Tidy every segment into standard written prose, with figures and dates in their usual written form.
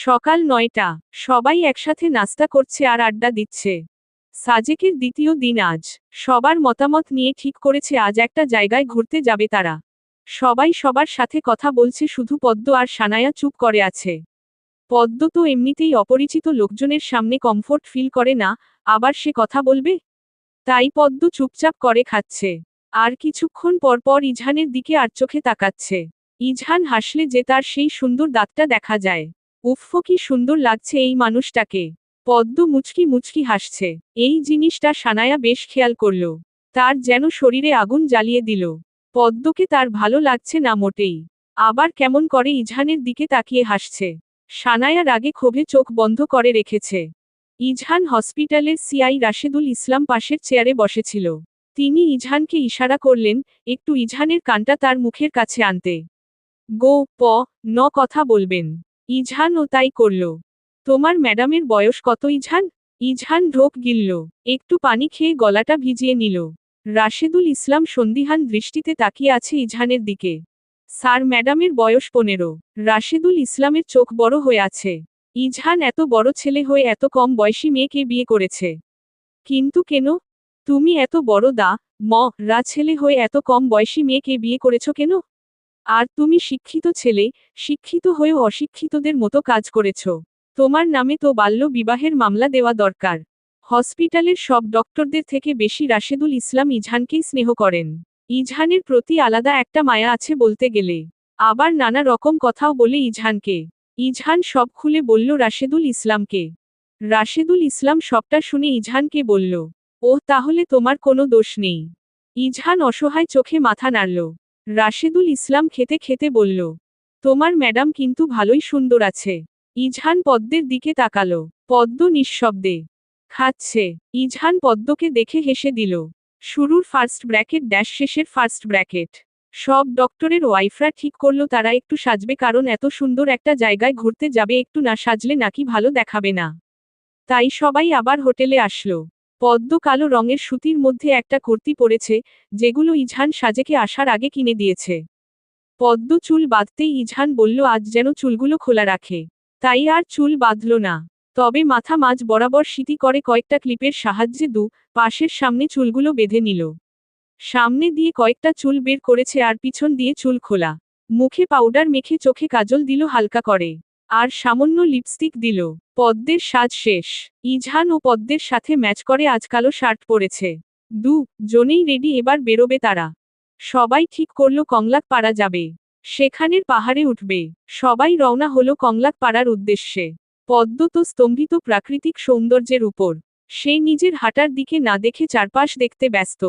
সকাল ৯টা। সবাই একসাথে নাস্তা করছে আর আড্ডা দিচ্ছে। সাজেকের দ্বিতীয় দিন আজ। সবার মতামত নিয়ে ঠিক করেছে আজ একটা জায়গায় ঘুরতে যাবে তারা। সবাই সবার সাথে কথা বলছে, শুধু পদ্ম আর সানায়া চুপ করে আছে। পদ্ম তো এমনিতেই অপরিচিত লোকজনের সামনে কমফোর্ট ফিল করে না, আবার সে কথা বলবে। তাই পদ্ম চুপচাপ করে খাচ্ছে। আর কিছুক্ষণ পর পর ইজহানের দিকে আর চোখে তাকাচ্ছে। ইজহান হাসলে যে তার সেই সুন্দর দাঁতটা দেখা যায়। উফ, কি সুন্দর লাগছে এই মানুষটাকে। পদ্ম মুচকি মুচকি হাসছে। এই জিনিসটা সানায়া বেশ খেয়াল করল। তার যেন শরীরে আগুন জ্বালিয়ে দিল। পদ্মকে তার ভালো লাগছে না মোটেই। আবার কেমন করে ইজহানের দিকে তাকিয়ে হাসছে। সানায়া রাগে ক্ষোভে চোখ বন্ধ করে রেখেছে। ইজহান হসপিটালের সিআই রাশেদুল ইসলাম পাশের চেয়ারে বসেছিল। তিনি ইজহানকে ইশারা করলেন, একটু ইজহানের কানটা তার মুখের কাছে আনতে। গো প ন কথা বলবেন। ইজহান ও তাই করল। তোমার ম্যাডামের বয়স কত ইজহান? ইজহান ঢোক গিলল। একটু পানি খেয়ে গলাটা ভিজিয়ে নিল। রাশেদুল ইসলাম সন্দিহান দৃষ্টিতে তাকিয়ে আছে ইজহানের দিকে। স্যার, ম্যাডামের বয়স 15। রাশেদুল ইসলামের চোখ বড় হয়ে আছে। ইজহান এত বড় ছেলে হয়ে এত কম বয়সী মেয়েকে বিয়ে করেছে। কিন্তু কেন? তুমি এত বড় রা ছেলে হয়ে এত কম বয়সী মেয়েকে বিয়ে করেছ কেন? আর তুমি শিক্ষিত ছেলে, শিক্ষিত হয়েও অশিক্ষিতদের মতো কাজ করেছ। তোমার নামে তো বাল্য বিবাহের মামলা দেওয়া দরকার। হসপিটালের সব ডক্টরদের থেকে বেশি রাশেদুল ইসলাম ইজহানকেই স্নেহ করেন। ইজহানের প্রতি আলাদা একটা মায়া আছে বলতে গেলে। আবার নানা রকম কথাও বলে ইজহানকে। ইজহান সব খুলে বলল রাশেদুল ইসলামকে। রাশেদুল ইসলাম সবটা শুনে ইজহানকে বলল, ওহ, তাহলে তোমার কোনো দোষ নেই। ইজহান অসহায় চোখে মাথা নাড়ল। রাশেদুল ইসলাম খেতে খেতে বলল, তোমার ম্যাডাম কিন্তু ভালোই সুন্দর আছে। ইজহান পদ্মের দিকে তাকালো। পদ্ম নিঃশব্দে খাচ্ছে। ইজহান পদ্মকে দেখে হেসে দিল। শুরুর ফার্স্ট ব্র্যাকেট ড্যাশ শেষের ফার্স্ট ব্র্যাকেট। সব ডক্টরের ওয়াইফরা ঠিক করলো তারা একটু সাজবে, কারণ এত সুন্দর একটা জায়গায় ঘুরতে যাবে, একটু না সাজলে নাকি ভালো দেখাবে না। তাই সবাই আবার হোটেলে আসলো। পদ্ম কালো রঙের সুতির মধ্যে একটা কুর্তি পরেছে, যেগুলো ইজহান সাজেকে আসার আগে কিনে দিয়েছে। পদ্ম চুল বাঁধতেই ইজহান বলল আজ যেন চুলগুলো খোলা রাখে। তাই আর চুল বাঁধল না। তবে মাথা মাঝ বরাবর সিটি করে কয়েকটা ক্লিপের সাহায্যে পাশের সামনে চুলগুলো বেঁধে নিল। সামনে দিয়ে কয়েকটা চুল বের করেছে আর পিছন দিয়ে চুল খোলা। মুখে পাউডার মেখে চোখে কাজল দিল হালকা করে। আর সামান্য লিপস্টিক দিল। পদ্মের সাজ শেষ। ইজহান ও পদ্মের সাথে ম্যাচ করে আজ কালো শার্ট পরেছে। জনেই রেডি, এবার বেরোবে তারা। সবাই ঠিক করল কংলাক পাড়া যাবে। সেখানের পাহাড়ে উঠবে। সবাই রওনা হলো কংলাক পাড়ার উদ্দেশ্যে। পদ্ম তো স্তম্ভিত প্রাকৃতিক সৌন্দর্যের উপর। সে নিজের হাঁটার দিকে না দেখে চারপাশ দেখতে ব্যস্ত।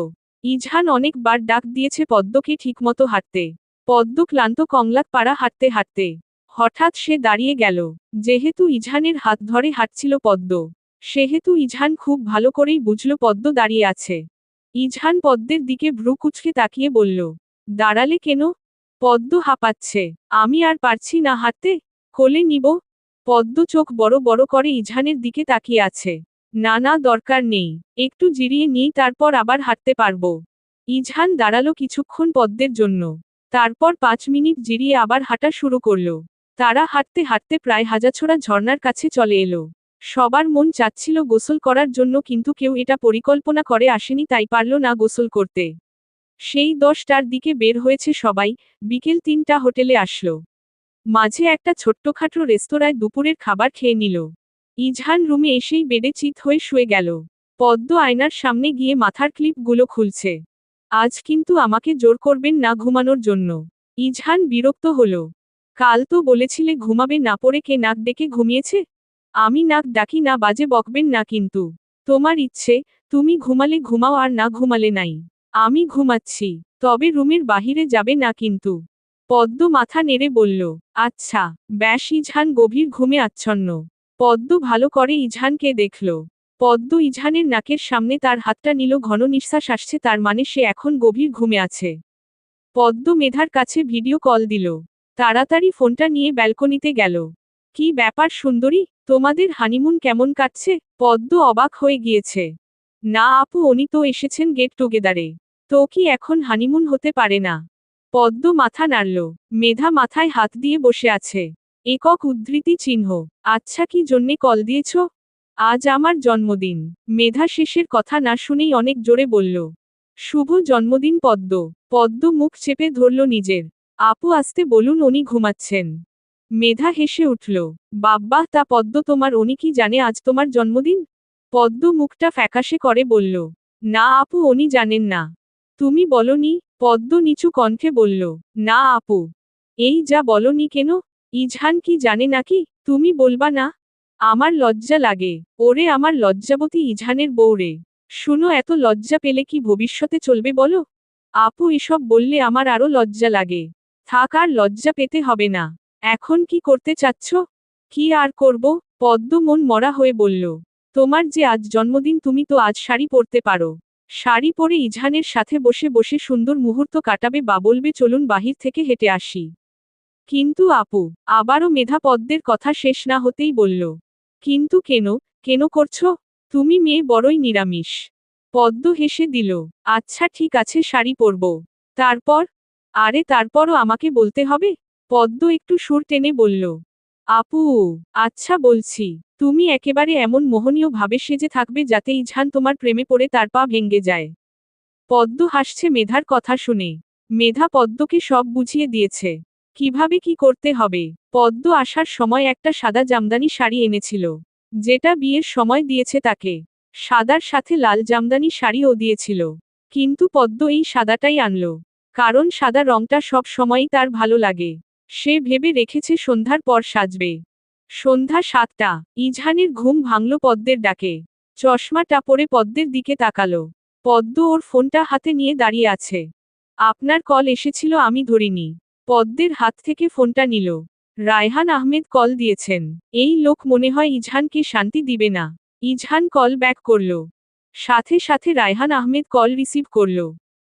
ইজহান অনেকবার ডাক দিয়েছে পদ্মকে ঠিকমতো হাঁটতে। পদ্ম ক্লান্ত কংলাক পাড়া হাঁটতে হাঁটতে। হঠাৎ সে দাঁড়িয়ে গেল। যেহেতু ইজহানের হাত ধরে হাঁটছিল পদ্ম, সেহেতু ইজহান খুব ভালো করেই বুঝল পদ্ম দাঁড়িয়ে আছে। ইজহান পদ্মের দিকে ভ্রু কুঁচকে তাকিয়ে বলল, দাঁড়ালে কেন? পদ্ম হাঁপাচ্ছে। আমি আর পারছি না হাঁটতে। কোলে নিব? পদ্ম চোখ বড় বড় করে ইজহানের দিকে তাকিয়ে আছে। না না, দরকার নেই। একটু জিরিয়ে নিই, তারপর আবার হাঁটতে পারবো। ইজহান দাঁড়ালো কিছুক্ষণ পদ্মের জন্য। তারপর 5 মিনিট জিরিয়ে আবার হাঁটা শুরু করল। তারা হাঁটতে হাঁটতে প্রায় হাজাছোড়া ঝর্ণার কাছে চলে এলো। সবার মন চাচ্ছিল গোসল করার জন্য, কিন্তু কেউ এটা পরিকল্পনা করে আসেনি, তাই পারল না গোসল করতে। সেই 10টার দিকে বের হয়েছে সবাই। বিকেল 3টা হোটেলে আসলো। মাঝে একটা ছোট্টখাটো রেস্তোরাঁয় দুপুরের খাবার খেয়ে নিল। ইজহান রুমে এসেই বেডে চিত হয়ে শুয়ে গেল। পদ্ম আয়নার সামনে গিয়ে মাথার ক্লিপগুলো খুলছে। আজ কিন্তু আমাকে জোর করবেন না ঘুমানোর জন্য। ইজহান বিরক্ত হলো। কাল তো বলেছিলে ঘুমাবে না, পড়ে কে নাক ডেকে ঘুমিয়েছে? আমি নাক ডাকি না, বাজে বকবেন না কিন্তু। তোমার ইচ্ছে, তুমি ঘুমালে ঘুমাও আর না ঘুমালে নাই। আমি ঘুমাচ্ছি। তবে রুমের বাহিরে যাবে না কিন্তু। পদ্ম মাথা নেড়ে বলল, আচ্ছা। ব্যাস। ইজহান গভীর ঘুমে আচ্ছন্ন। পদ্ম ভালো করে ইজহানকে দেখল। পদ্ম ইজহানের নাকের সামনে তার হাতটা নিল। ঘন নিঃশ্বাস আসছে, তার মানে সে এখন গভীর ঘুমে আছে। পদ্ম মেধার কাছে ভিডিও কল দিল। তাড়াতাড়ি ফোনটা নিয়ে ব্যালকনিতে গেল। কি ব্যাপার সুন্দরী, তোমাদের হানিমুন কেমন কাটছে? পদ্ম অবাক হয়ে গিয়েছে। না আপু, উনি তো এসেছেন গেট টুগেদারে। তো কি এখন হানিমুন হতে পারে না? পদ্ম মাথা নাড়ল। মেধা মাথায় হাত দিয়ে বসে আছে। একক উদ্ধৃতি চিহ্ন। আচ্ছা, কি জন্যে কল দিয়েছ? আজ আমার জন্মদিন। মেধা শেষের কথা না শুনেই অনেক জোরে বলল, শুভ জন্মদিন পদ্ম। পদ্ম মুখ চেপে ধরল নিজের। আপু, আসতে বলুন, উনি ঘুমাচ্ছেন। মেধা হেসে উঠল, বাব্বাহ, তা পদ্ম, তোমার উনি কি জানে আজ তোমার জন্মদিন? পদ্ম মুখটা ফ্যাকাশে করে বলল, না আপু, উনি জানেন না। তুমি বলনি? পদ্ম নিচু কণ্ঠে বলল, না আপু। এই যা বলনি কেন? ইজহান কি জানে নাকি? তুমি বলবা না? আমার লজ্জা লাগে। ওরে আমার লজ্জাবতী ইজহানের বউরে। শুনো, এত লজ্জা পেলে কি ভবিষ্যতে চলবে বলো? আপু, এসব বললে আমার আরো লজ্জা লাগে। থাক, আর লজ্জা পেতে হবে না। এখন কি করতে চাচ্ছ? কি আর করব? পদ্ম মন মরা হয়ে বলল, তোমার যে আজ জন্মদিন, তুমি তো আজ শাড়ি পরতে পারো। শাড়ি পরে ইজহানের সাথে বসে বসে সুন্দর মুহূর্ত কাটাবে বা বলবে চলুন বাহির থেকে হেঁটে আসি। কিন্তু আপু, আবারও মেধা পদ্মের কথা শেষ না হতেই বলল, কিন্তু কেন? কেন করছো? তুমি মেয়ে বড়ই নিরামিষ। পদ্ম হেসে দিল, আচ্ছা ঠিক আছে, শাড়ি পরব। তারপর? আরে তারপরও আমাকে বলতে হবে। পদ্ম একটু সুর টেনে বলল, আপু, আচ্ছা বলছি। তুমি একেবারে এমন মোহনীয় ভাবে সেজে থাকবে যাতে ইজহান তোমার প্রেমে পড়ে তার পা ভেঙ্গে যায়। পদ্ম হাসছে মেধার কথা শুনে। মেধা পদ্মকে সব বুঝিয়ে দিয়েছে, কিভাবে কি করতে হবে। পদ্ম আসার সময় একটা সাদা জামদানি শাড়ি এনেছিল, যেটা বিয়ের সময় দিয়েছে তাকে। সাদার সাথে লাল জামদানি শাড়িও দিয়েছিল, কিন্তু পদ্ম এই সাদাটাই আনলো, কারণ সাদা রংটা সব সময়ই তার ভালো লাগে। সে ভেবে রেখেছে সন্ধ্যার পর সাজবে। সন্ধ্যা 7টা, ইজহানের ঘুম ভাঙল পদ্মের ডাকে। চশমাটা পরে পদ্মের দিকে তাকালো। পদ্ম ওর ফোনটা হাতে নিয়ে দাঁড়িয়ে আছে। আপনার কল এসেছিল, আমি ধরিনি। পদ্মের হাত থেকে ফোনটা নিল। রায়হান আহমেদ কল দিয়েছেন। এই লোক মনে হয় ইজহানকে শান্তি দিবে না। ইজহান কল ব্যাক করল। সাথে সাথে রায়হান আহমেদ কল রিসিভ করল।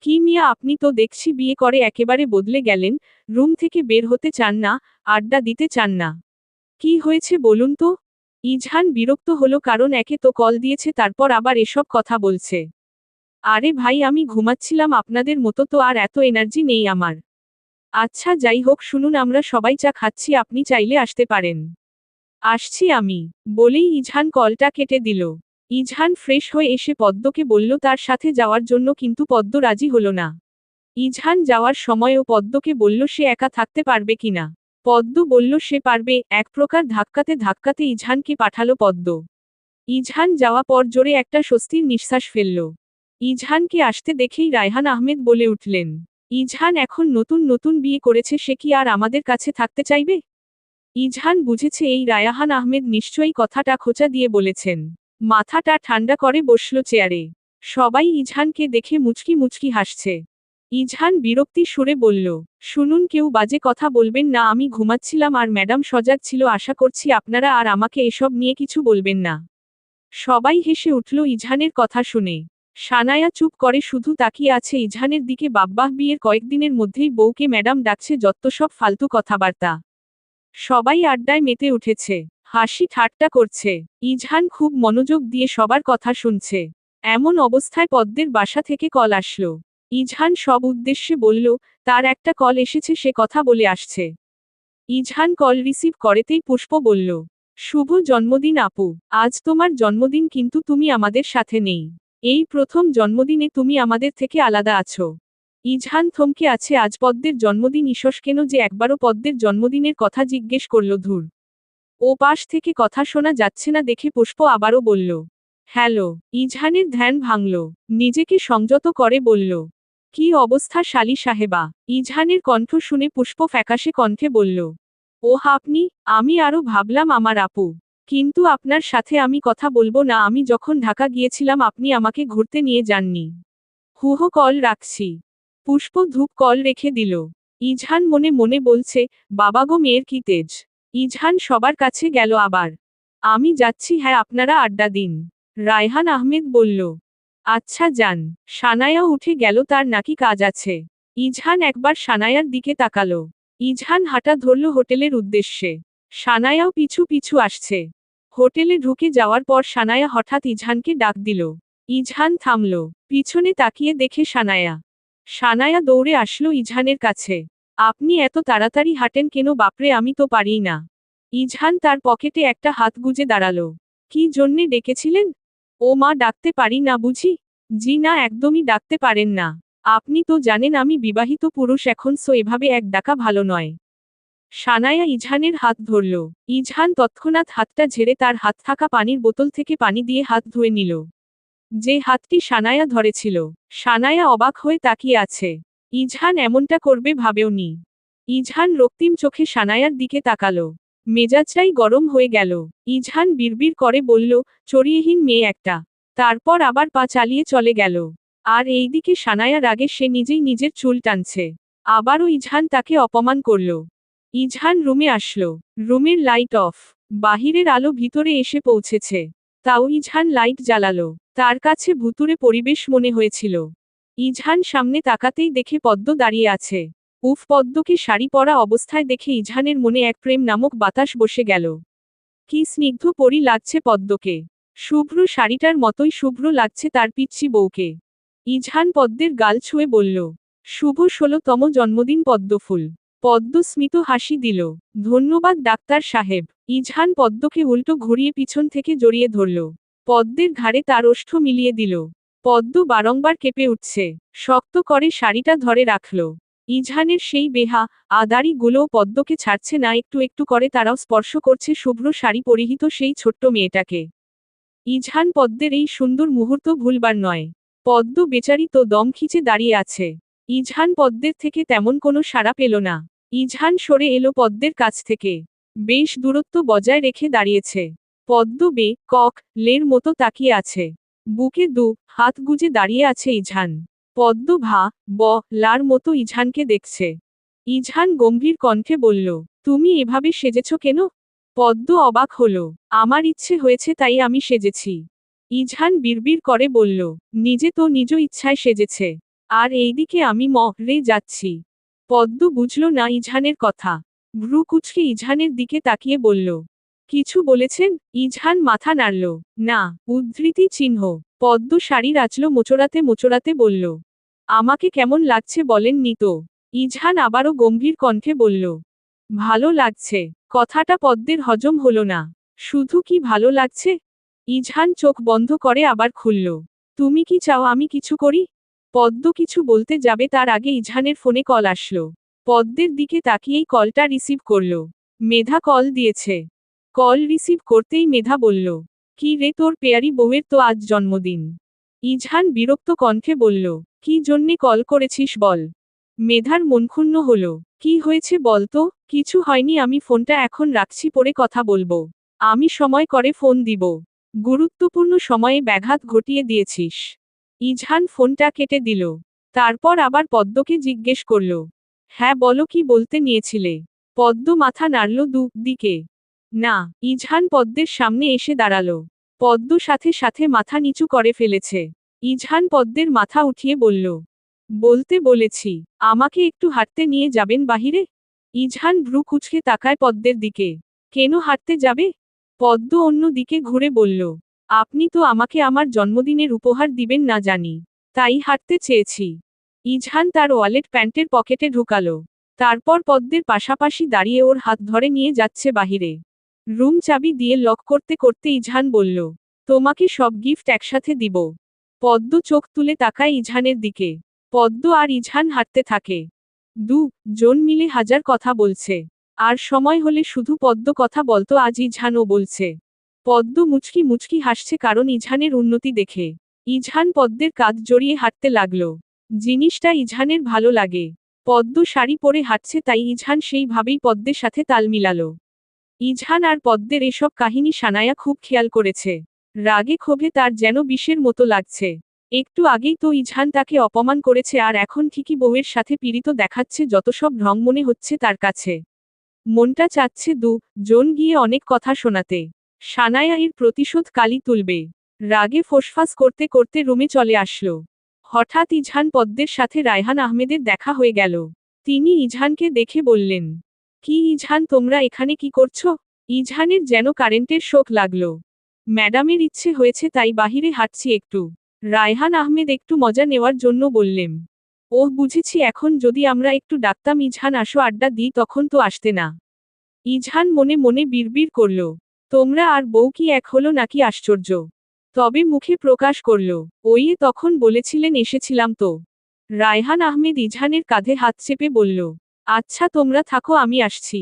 কি মিয়া, আপনি তো দেখছি বিয়ে করে একেবারে বদলে গেলেন। রুম থেকে বের হতে চান না, আড্ডা দিতে চান না। কি হয়েছে বলুন তো? ইজহান বিরক্ত হলো, কারণ একে তো কল দিয়েছে, তারপর আবার এসব কথা বলছে। আরে ভাই, আমি ঘুমাচ্ছিলাম, আপনাদের মতো তো আর এত এনার্জি নেই আমার। আচ্ছা যাই হোক, শুনুন, আমরা সবাই চা খাচ্ছি, আপনি চাইলে আসতে পারেন। আসছি আমি, বলেই ইজহান কলটা কেটে দিল। ইজহান ফ্রেশ হয়ে এসে পদ্মকে বলল তার সাথে যাওয়ার জন্য, কিন্তু পদ্ম রাজি হলো না। ইজহান যাওয়ার সময়ও পদ্মকে বলল সে একা থাকতে পারবে কিনা। পদ্ম বলল সে পারবে। এক প্রকার ধাক্কাতে ধাক্কাতে ইজহানকে পাঠালো পদ্ম। ইজহান যাওয়া পর জোরে একটা স্বস্তির নিঃশ্বাস ফেলল। ইজহানকে আসতে দেখেই রায়হান আহমেদ বলে উঠলেন, ইজহান এখন নতুন নতুন বিয়ে করেছে, সে কি আর আমাদের কাছে থাকতে চাইবে? ইজহান বুঝেছে এই রায়হান আহমেদ নিশ্চয়ই কথাটা খোঁচা দিয়ে বলেছেন। মাথাটা ঠান্ডা করে বসল চেয়ারে। সবাই ইজহানকে দেখে মুচকি মুচকি হাসছে। ইজহান বিরক্তি সুরে বলল, শুনুন, কেউ বাজে কথা বলবেন না, আমি ঘুমাচ্ছিলাম আর ম্যাডাম সজাগ ছিল, আশা করছি আপনারা আর আমাকে এসব নিয়ে কিছু বলবেন না। সবাই হেসে উঠল ইজহানের কথা শুনে। সানায়া চুপ করে শুধু তাকিয়ে আছে ইজহানের দিকে। বাব্বাহ, বিয়ের কয়েকদিনের মধ্যেই বউকে ম্যাডাম ডাকছে, যত সব ফালতু কথাবার্তা। সবাই আড্ডায় মেতে উঠেছে, হাসি ঠাট্টা করছে। ইজহান খুব মনোযোগ দিয়ে সবার কথা শুনছে। এমন অবস্থায় পদ্মের বাসা থেকে কল আসলো। ইজহান সব উদ্দেশ্যে বলল, তার একটা কল এসেছে, সে কথা বলে আসছে। ইজহান কল রিসিভ করেতেই পুষ্প বলল, শুভ জন্মদিন আপু। আজ তোমার জন্মদিন, কিন্তু তুমি আমাদের সাথে নেই। এই প্রথম জন্মদিনে তুমি আমাদের থেকে আলাদা আছো। ইজহান থমকে আছে, আজ পদ্মের জন্মদিন, ঈষৎ কেন যে একবারও পদ্মের জন্মদিনের কথা জিজ্ঞেস করল। ধুর, ও পাশ থেকে কথা শোনা যাচ্ছে না দেখে পুষ্প আবারও বলল, হ্যালো। ইজহানের ধ্যান ভাঙল, নিজেকে সংযত করে বলল, কি অবস্থা শালি সাহেবা? ইজহানের কণ্ঠ শুনে পুষ্প ফ্যাকাশে কণ্ঠে বলল, ওহ আপনি? আমি আরও ভাবলাম আমার আপু। কিন্তু আপনার সাথে আমি কথা বলবো না, আমি যখন ঢাকা গিয়েছিলাম আপনি আমাকে ঘুরতে নিয়ে যাননি। হুহো, কল রাখছি। পুষ্প ধূপ কল রেখে দিল। ইজহান মনে মনে বলছে, বাবাগো, মেয়ের কি তেজ। ইজহান সবার কাছে গেল আবার। আমি যাচ্ছি, হ্যাঁ আপনারা আড্ডা দিন। রায়হান আহমেদ বলল, আচ্ছা যান। সানায়া উঠে গেল, তার নাকি কাজ আছে। ইজহান একবার সানায়ার দিকে তাকালো। ইজহান হাঁটা ধরল হোটেলের উদ্দেশ্যে। সানায়াও পিছু পিছু আসছে। হোটেলে ঢুকে যাওয়ার পর সানায়া হঠাৎ ইজহানকে ডাক দিল। ইজহান থামল, পিছনে তাকিয়ে দেখে সানায়া। সানায়া দৌড়ে আসলো ইজহানের কাছে। আপনি এত তাড়াতাড়ি হাঁটেন কেন বাপরে? আমি তো পারিই না। ইজহান তার পকেটে একটা হাত গুজে দাঁড়ালো। কি জন্যে ডেকেছিলেন? ও মা, ডাকতে পারি না বুঝি? জি না, একদমই ডাকতে পারেন না। আপনি তো জানেন আমি বিবাহিত পুরুষ এখন, সো এভাবে এক ডাকা ভালো নয়। সানায়া ইজহানের হাত ধরল। ইজহান তৎক্ষণাৎ হাতটা ঝেড়ে তার হাত থাকা পানির বোতল থেকে পানি দিয়ে হাত ধুয়ে নিল। যে হাতটি সানায়া ধরেছিল। সানায়া অবাক হয়ে তাকিয়ে আছে। ইজহান এমনটা করবে ভাবেওনি। ইজহান রক্তিম চোখে সানায়ার দিকে তাকালো। মেজাজটাই গরম হয়ে গেল। ইজহান বিড়বিড় করে বলল, চরিয়েহীন মেয়ে একটা। তারপর আবার পা চালিয়ে চলে গেল। আর এইদিকে সানায়া রাগে সে নিজেই নিজের চুল টানছে। আবারও ইজহান তাকে অপমান করল। ইজহান রুমে আসলো। রুমের লাইট অফ। বাহিরের আলো ভিতরে এসে পৌঁছেছে। তাও ইজহান লাইট জ্বালালো। তার কাছে ভুতুড়ে পরিবেশ মনে হয়েছিল। ইজহান সামনে তাকাতেই দেখে পদ্ম দাঁড়িয়ে আছে। উফ, পদ্মকে শাড়ি পরা অবস্থায় দেখে ইজহানের মনে এক প্রেম নামক বাতাস বসে গেল। কি স্নিগ্ধ পরি লাগছে পদ্মকে। শুভ্র শাড়িটার মতোই শুভ্র লাগছে তার পিচ্চি বউকে। ইজহান পদ্মের গাল ছুঁয়ে বলল, শুভ 16তম জন্মদিন পদ্মফুল। পদ্ম স্মিত হাসি দিল। ধন্যবাদ ডাক্তার সাহেব। ইজহান পদ্মকে উল্টো ঘুরিয়ে পিছন থেকে জড়িয়ে ধরল। পদ্মের ঘাড়ে তার ওষ্ঠ মিলিয়ে দিল। পদ্ম বারংবার কেঁপে উঠছে। শক্ত করে শাড়িটা ধরে রাখল। ইজহানের সেই বেহা আদারি গুলোও পদ্মকে ছাড়ছে না, একটু একটু করে তারাও স্পর্শ করছে শুভ্র শাড়ি পরিহিত সেই ছোট্ট মেয়েটাকে। ইজহান পদ্মের এই সুন্দর মুহূর্ত ভুলবার নয়। পদ্ম বেচারি তো দম খিচে দাঁড়িয়ে আছে। ইজহান পদ্মের থেকে তেমন কোনো সাড়া পেল না। ইজহান সরে এলো পদ্মের কাছ থেকে। বেশ দূরত্ব বজায় রেখে দাঁড়িয়েছে। পদ্ম বে কক লের মতো তাকিয়ে আছে। বুকে দু হাত গুজে দাঁড়িয়ে আছে ইজহান। পদ্ম ভা ব লার মতো ইজহানকে দেখছে। ইজহান গম্ভীর কণ্ঠে বলল, তুমি এভাবে সেজেছ কেন? পদ্ম অবাক হলো। আমার ইচ্ছে হয়েছে তাই আমি সেজেছি। ইজহান বিড়বিড় করে বলল, নিজে তো নিজ ইচ্ছায় সেজেছে। আর এইদিকে আমি রে যাচ্ছি। পদ্ম বুঝল না ইজহানের কথা। ভ্রু কুচকে ইজহানের দিকে তাকিয়ে বলল, কিছু বলেছেন? ইজহান মাথা নাড়ল। না। উদ্ধৃতি চিহ্ন। পদ্ম শাড়ির আঁচল মোচড়াতে মোচড়াতে বলল, আমাকে কেমন লাগছে বলেননি তো? ইজহান আবারও গম্ভীর কণ্ঠে বলল, ভালো লাগছে। কথাটা পদ্মের হজম হলো না। শুধু কি ভালো লাগছে? ইজহান চোখ বন্ধ করে আবার খুলল। তুমি কি চাও আমি কিছু করি? পদ্ম কিছু বলতে যাবে তার আগে ইজহানের ফোনে কল আসলো। পদ্মের দিকে তাকিয়েই কলটা রিসিভ করল। মেধা কল দিয়েছে। কল রিসিভ করতেই মেধা বলল, কি রে, তোর পেয়ারি বউয়ের তো আজ জন্মদিন। ইজহান বিরক্ত কণ্ঠে বলল, কি জন্যে কল করেছিস বল। মেধার মনক্ষুণ্ণ হল। কি হয়েছে বলতো? কিছু হয়নি, আমি ফোনটা এখন রাখছি, পরে কথা বলবো। আমি সময় করে ফোন দিব। গুরুত্বপূর্ণ সময়ে ব্যাঘাত ঘটিয়ে দিয়েছিস। ইজহান ফোনটা কেটে দিল। তারপর আবার পদ্মকে জিজ্ঞেস করল, হ্যাঁ বলো, কি বলতে নিয়েছিলে? পদ্ম মাথা নাড়ল দিকে। না। ইজহান পদ্মের সামনে এসে দাঁড়ালো। পদ্ম সাথে সাথে মাথা নিচু করে ফেলেছে। ইজহান পদ্মের মাথা উঠিয়ে বলল, বলতে বলেছি। আমাকে একটু হাঁটতে নিয়ে যাবেন বাহিরে? ইজহান ভ্রু কুচকে তাকায় পদ্মের দিকে। কেন হাঁটতে যাবে? পদ্ম অন্য দিকে ঘুরে বলল, আপনি তো আমাকে আমার জন্মদিনের উপহার দিবেন না জানি, তাই হাঁটতে চেয়েছি। ইজহান তার ওয়ালেট প্যান্টের পকেটে ঢুকালো। তারপর পদ্মের পাশাপাশি দাঁড়িয়ে ওর হাত ধরে নিয়ে যাচ্ছে বাহিরে। রুম চাবি দিয়ে লক করতে করতে ইজহান বলল, তোমাকে সব গিফট একসাথে দিব। পদ্ম চোখ তুলে তাকায় ইজহানের দিকে। পদ্ম আর ইজহান হাঁটতে থাকে। জন মিলে হাজার কথা বলছে। আর সময় হলে শুধু পদ্ম কথা বলতো, আজ ইজহানও বলছে। পদ্ম মুচকি মুচকি হাসছে কারণ ইজহানের উন্নতি দেখে। ইজহান পদ্মের কাঁধ জড়িয়ে হাঁটতে লাগলো। জিনিসটা ইজহানের ভালো লাগে। পদ্ম শাড়ি পরে হাঁটছে তাই ইজহান সেইভাবেই পদ্মের সাথে তাল মিলালো। ইজহান আর পদ্মের এসব কাহিনী সানায়া খুব খেয়াল করেছে। রাগে ক্ষোভে তার যেন বিষের মতো লাগছে। একটু আগেই তো ইজহান তাকে অপমান করেছে আর এখন ঠিকই বউয়ের সাথে পীড়িত দেখাচ্ছে, যত সব ঢং মনে হচ্ছে তার কাছে। মনটা চাচ্ছে জন গিয়ে অনেক কথা শোনাতে। সানায়া এর প্রতিশোধ কালই তুলবে। রাগে ফোসফাস করতে করতে রুমে চলে আসলো। হঠাৎ ইজহান পদ্মের সাথে রায়হান আহমেদের দেখা হয়ে গেল। তিনি ইজহানকে দেখে বললেন, কি ইজহান, তোমরা এখানে কি করছো? ইজহানের যেন কারেন্টের শোক লাগলো। ম্যাডামের ইচ্ছে হয়েছে তাই বাহিরে হাঁটছি একটু। রায়হান আহমেদ একটু মজা নেওয়ার জন্য বললেন, ওহ বুঝেছি, এখন যদি আমরা একটু ডাকতাম ইজহান আসো আড্ডা দিই, তখন তো আসতে না। ইজহান মনে মনে বিড়বিড় করল, তোমরা আর বউ কি এক হলো নাকি আশ্চর্য। তবে মুখে প্রকাশ করল, ওইয়ে তখন বলেছিলেন এসেছিলাম তো। রায়হান আহমেদ ইজহানের কাঁধে হাত চেপে বলল, আচ্ছা তোমরা থাকো আমি আসছি।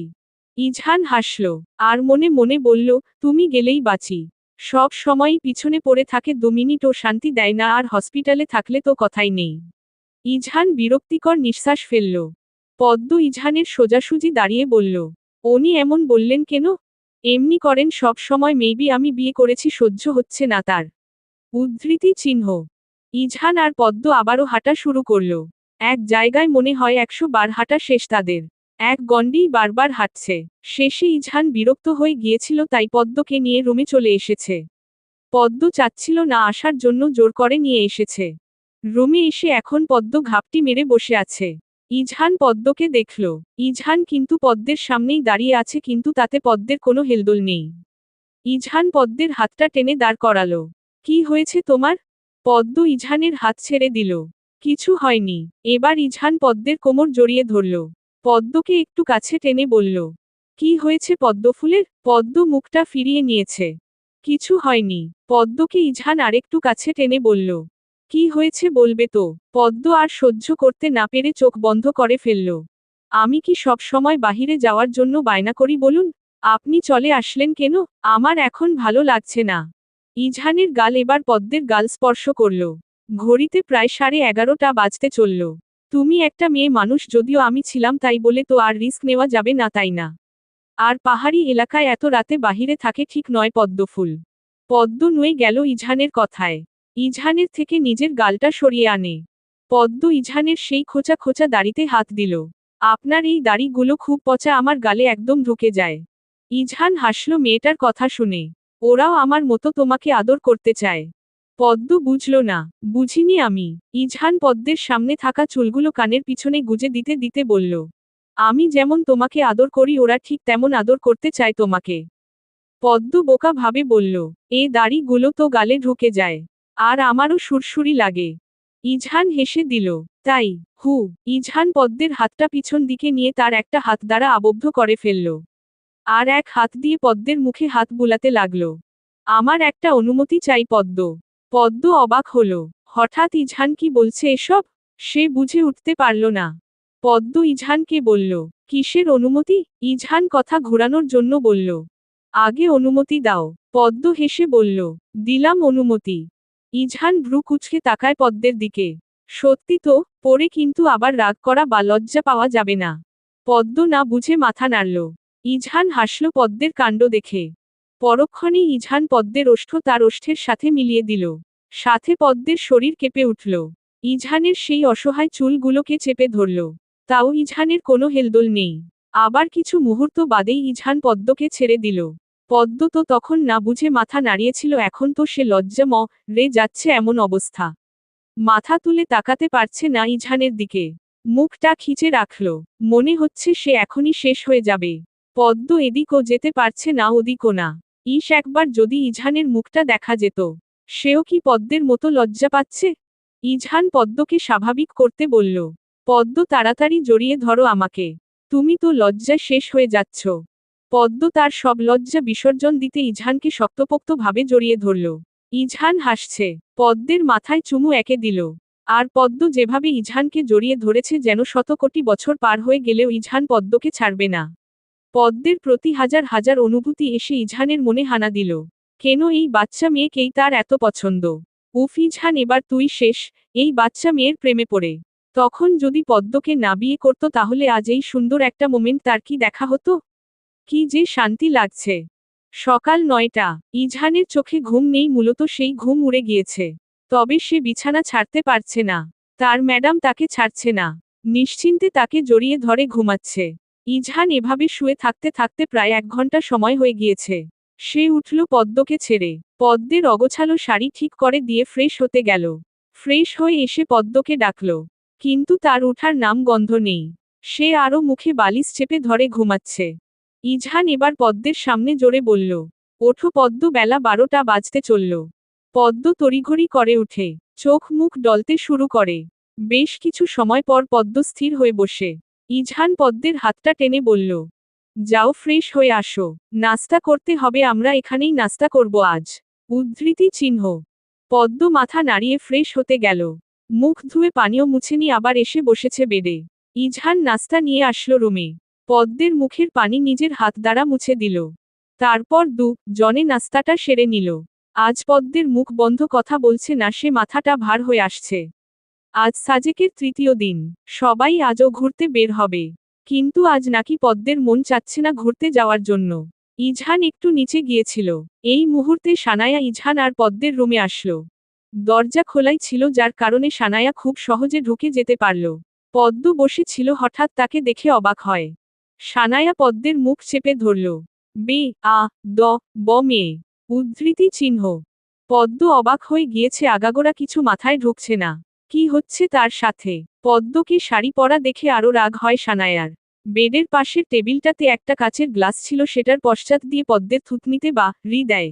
ইজহান হাসল, আর মনে মনে বলল, তুমি গেলেই বাঁচি। সব সময়ই পিছনে পড়ে থাকে, 2 মিনিটও শান্তি দেয় না, আর হসপিটালে থাকলে তো কথাই নেই। ইজহান বিরক্তিকর নিঃশ্বাস ফেলল। পদ্ম ইজহানের সোজাসুজি দাঁড়িয়ে বলল, উনি এমন বললেন কেন? এমনি করেন সব সময়, মেবি আমি বিয়ে করেছি সহ্য হচ্ছে না তার। উদ্ধৃতি চিহ্ন। ইজহান আর পদ্ম আবারও হাঁটা শুরু করল। এক জায়গায় মনে হয় 100 বার হাঁটা শেষ তাদের। এক গণ্ডি বারবার হাঁটছে। শেষে ইজহান বিরক্ত হয়ে গিয়েছিল, তাই পদ্মকে নিয়ে রুমে চলে এসেছে। পদ্ম চাচ্ছিল না আসার জন্য জোর করে নিয়ে এসেছে। রুমে এসে এখন পদ্ম ঘাপটি মেরে বসে আছে। ইজহান পদ্মকে দেখল। ইজহান কিন্তু পদ্মের সামনেই দাঁড়িয়ে আছে, কিন্তু তাতে পদ্মের কোনো হেলদোল নেই। ইজহান পদ্মের হাতটা টেনে দাঁড় করালো। কি হয়েছে তোমার? পদ্ম ইজহানের হাত ছেড়ে দিল। কিছু হয়নি। এবার ইজহান পদ্মের কোমর জড়িয়ে ধরল। পদ্মকে একটু কাছে টেনে বলল, কি হয়েছে পদ্মফুলের? পদ্ম মুখটা ফিরিয়ে নিয়েছে। কিছু হয়নি। পদ্মকে ইজহান আরেকটু কাছে টেনে বলল, কি হয়েছে বলবে তো? পদ্ম আর সহ্য করতে না পেরে চোখ বন্ধ করে ফেলল। আমি কি সব সময় বাহিরে যাওয়ার জন্য বায়না করি বলুন? আপনি চলে আসলেন কেন? আমার এখন ভালো লাগছে না। ইজহানের গাল এবার পদ্মের গাল স্পর্শ করল। ঘড়িতে প্রায় 11:30 বাজতে চলল। তুমি একটা মেয়ে মানুষ, যদিও আমি ছিলাম, তাই বলে তো আর রিস্ক নেওয়া যাবে না, তাই না? আর পাহাড়ি এলাকায় এত রাতে বাহিরে থাকে ঠিক নয় পদ্মফুল। পদ্ম নুয়ে গেল ইজহানের কথায়। ইজহানের থেকে নিজের গালটা সরিয়ে আনে। পদ্ম ইজহানের সেই খোঁচা খোঁচা দাড়িতে হাত দিল। আপনার এই দাড়িগুলো খুব পচা, আমার গালে একদম ঢুকে যায়। ইজহান হাসল মেয়েটার কথা শুনে। ওরাও আমার মতো তোমাকে আদর করতে চায়। পদ্ম বুঝল না। বুঝিনি আমি। ইজহান পদ্মের সামনে থাকা চুলগুলো কানের পিছনে গুজে দিতে দিতে বলল, আমি যেমন তোমাকে আদর করি ওরা ঠিক তেমন আদর করতে চায় তোমাকে। পদ্ম বোকা ভাবে বলল, এ দাড়িগুলো তো গালে ঢুকে যায়। আর আমারও সুরসুরি লাগে। ইজহান হেসে দিল, তাই? হু। ইজহান পদ্মের হাতটা পিছন দিকে নিয়ে তার একটা হাত দ্বারা আবদ্ধ করে ফেলল। আর এক হাত দিয়ে পদ্মের মুখে হাত বুলাতে লাগল। আমার একটা অনুমতি চাই পদ্ম। পদ্ম অবাক হল। হঠাৎ ইজহান কি বলছে এসব? সে বুঝে উঠতে পারল না। পদ্ম ইজহানকে বলল, কিসের অনুমতি? ইজহান কথা ঘোরানোর জন্য বলল, আগে অনুমতি দাও। পদ্ম হেসে বলল, দিলাম অনুমতি। ইজহান ভ্রু কুঁচকে তাকায় পদ্মের দিকে। সত্যি তো, পরে কিন্তু আবার রাগ করা বা লজ্জা পাওয়া যাবে না। পদ্ম না বুঝে মাথা নাড়ল। ইজহান হাসল পদ্মের কাণ্ড দেখে। পরক্ষণেই ইজহান পদ্মের ওষ্ঠ তার ওষ্ঠের সাথে মিলিয়ে দিল। সাথে পদ্মের শরীর কেঁপে উঠল। ইজহানের সেই অসহায় চুলগুলোকে চেপে ধরল। তাও ইজহানের কোনো হেলদোল নেই। আবার কিছু মুহূর্ত বাদেই ইজহান পদ্মকে ছেড়ে দিল। পদ্ম তো তখন না বুঝে মাথা নাড়িয়েছিল, এখন তো সে রে যাচ্ছে এমন অবস্থা। মাথা তুলে তাকাতে পারছে না ইজহানের দিকে। মুখটা খিচে রাখল। মনে হচ্ছে সে এখনই শেষ হয়ে যাবে। পদ্ম এদিকও যেতে পারছে না, ওদিকও না। একবার যদি ইজহানের মুখটা দেখা যেত। সেও কি পদ্মের মতো লজ্জা পাচ্ছে? ইজহান পদ্মকে স্বাভাবিক করতে বলল, পদ্ম তাড়াতাড়ি জড়িয়ে ধরো আমাকে। তুমি তো লজ্জায় শেষ হয়ে যাচ্ছ। পদ্ম তার সব লজ্জা বিসর্জন দিতে ইজহানকে শক্তপোক্তভাবে জড়িয়ে ধরল। ইজহান হাসছে। পদ্মের মাথায় চুমু একে দিল। আর পদ্ম যেভাবে ইজহানকে জড়িয়ে ধরেছে যেন শতকোটি বছর পার হয়ে গেলেও ইজহান পদ্মকে ছাড়বে না। পদ্মের প্রতি হাজার হাজার অনুভূতি এসে ইজহানের মনে হানা দিল। কেন এই বাচ্চা মেয়েকেই তার এত পছন্দ? উফ ইজহান, এবার তুই শেষ, এই বাচ্চা মেয়ের প্রেমে পড়ে। তখন যদি পদ্মকে না বিয়ে করত তাহলে আজ এই সুন্দর একটা মোমেন্ট তার কি দেখা হতো? কি যে শান্তি লাগছে। সকাল 9টা। ইজহানের চোখে ঘুম নেই, মূলত সেই ঘুম উড়ে গিয়েছে। তবে সে বিছানা ছাড়তে পারছে না। তার ম্যাডাম তাকে ছাড়ছে না। নিশ্চিন্তে তাকে জড়িয়ে ধরে ঘুমাচ্ছে। ইজহান এভাবে শুয়ে থাকতে থাকতে প্রায় 1 ঘন্টা সময় হয়ে গিয়েছে। সে উঠল পদ্মকে ছেড়ে। পদ্মের অগোছালো শাড়ি ঠিক করে দিয়ে ফ্রেশ হতে গেল। ফ্রেশ হয়ে এসে পদ্মকে ডাকল। কিন্তু তার উঠার নাম গন্ধ নেই। সে আরও মুখে বালিশ চেপে ধরে ঘুমাচ্ছে। ইজহান এবার পদ্মের সামনে জোরে বলল, ওঠো পদ্ম, বেলা 12টা বাজতে চলল। পদ্ম তড়িঘড়ি করে উঠে। চোখ মুখ ডলতে শুরু করে। বেশ কিছু সময় পর পদ্ম স্থির হয়ে বসে। ইজহান পদ্মের হাতটা টেনে বলল, যাও ফ্রেশ হয়ে আসো, নাস্তা করতে হবে, আমরা এখানেই নাস্তা করব আজ। উদ্ধৃতি চিহ্ন। পদ্ম মাথা নাড়িয়ে ফ্রেশ হতে গেল। মুখ ধুয়ে পানীয় মুছে নিয়ে আবার এসে বসেছে বেডে। ইজহান নাস্তা নিয়ে আসলো রুমে। পদ্মের মুখের পানি নিজের হাত দ্বারা মুছে দিল। তারপর জনে নাস্তাটা সেরে নিল। আজ পদ্মের মুখ বন্ধ, কথা বলছে না সে, মাথাটা ভার হয়ে আসছে। আজ সাজেকের তৃতীয় দিন। সবাই আজও ঘুরতে বের হবে। কিন্তু আজ নাকি পদ্মের মন চাচ্ছে না ঘুরতে যাওয়ার জন্য। ইজহান একটু নিচে গিয়েছিল। এই মুহূর্তে সানায়া ইজহান আর পদ্মের রুমে আসলো। দরজা খোলাই ছিল, যার কারণে সানায়া খুব সহজে ঢুকে যেতে পারল। পদ্ম বসে ছিল, হঠাৎ তাকে দেখে অবাক হয়। সানায়া পদ্মের মুখ চেপে ধরল। বে আ দ ব মেয়ে। উদ্ধৃতি চিহ্ন। পদ্ম অবাক হয়ে গিয়েছে, আগাগোড়া কিছু মাথায় ঢুকছে না। কি হচ্ছে তার সাথে? পদ্মকে শাড়ি পরা দেখে আরও রাগ হয় সানায়ার। বেডের পাশের টেবিলটাতে একটা কাচের গ্লাস ছিল, সেটার পশ্চাৎ দিয়ে পদ্মের থুতনিতে রি দেয়।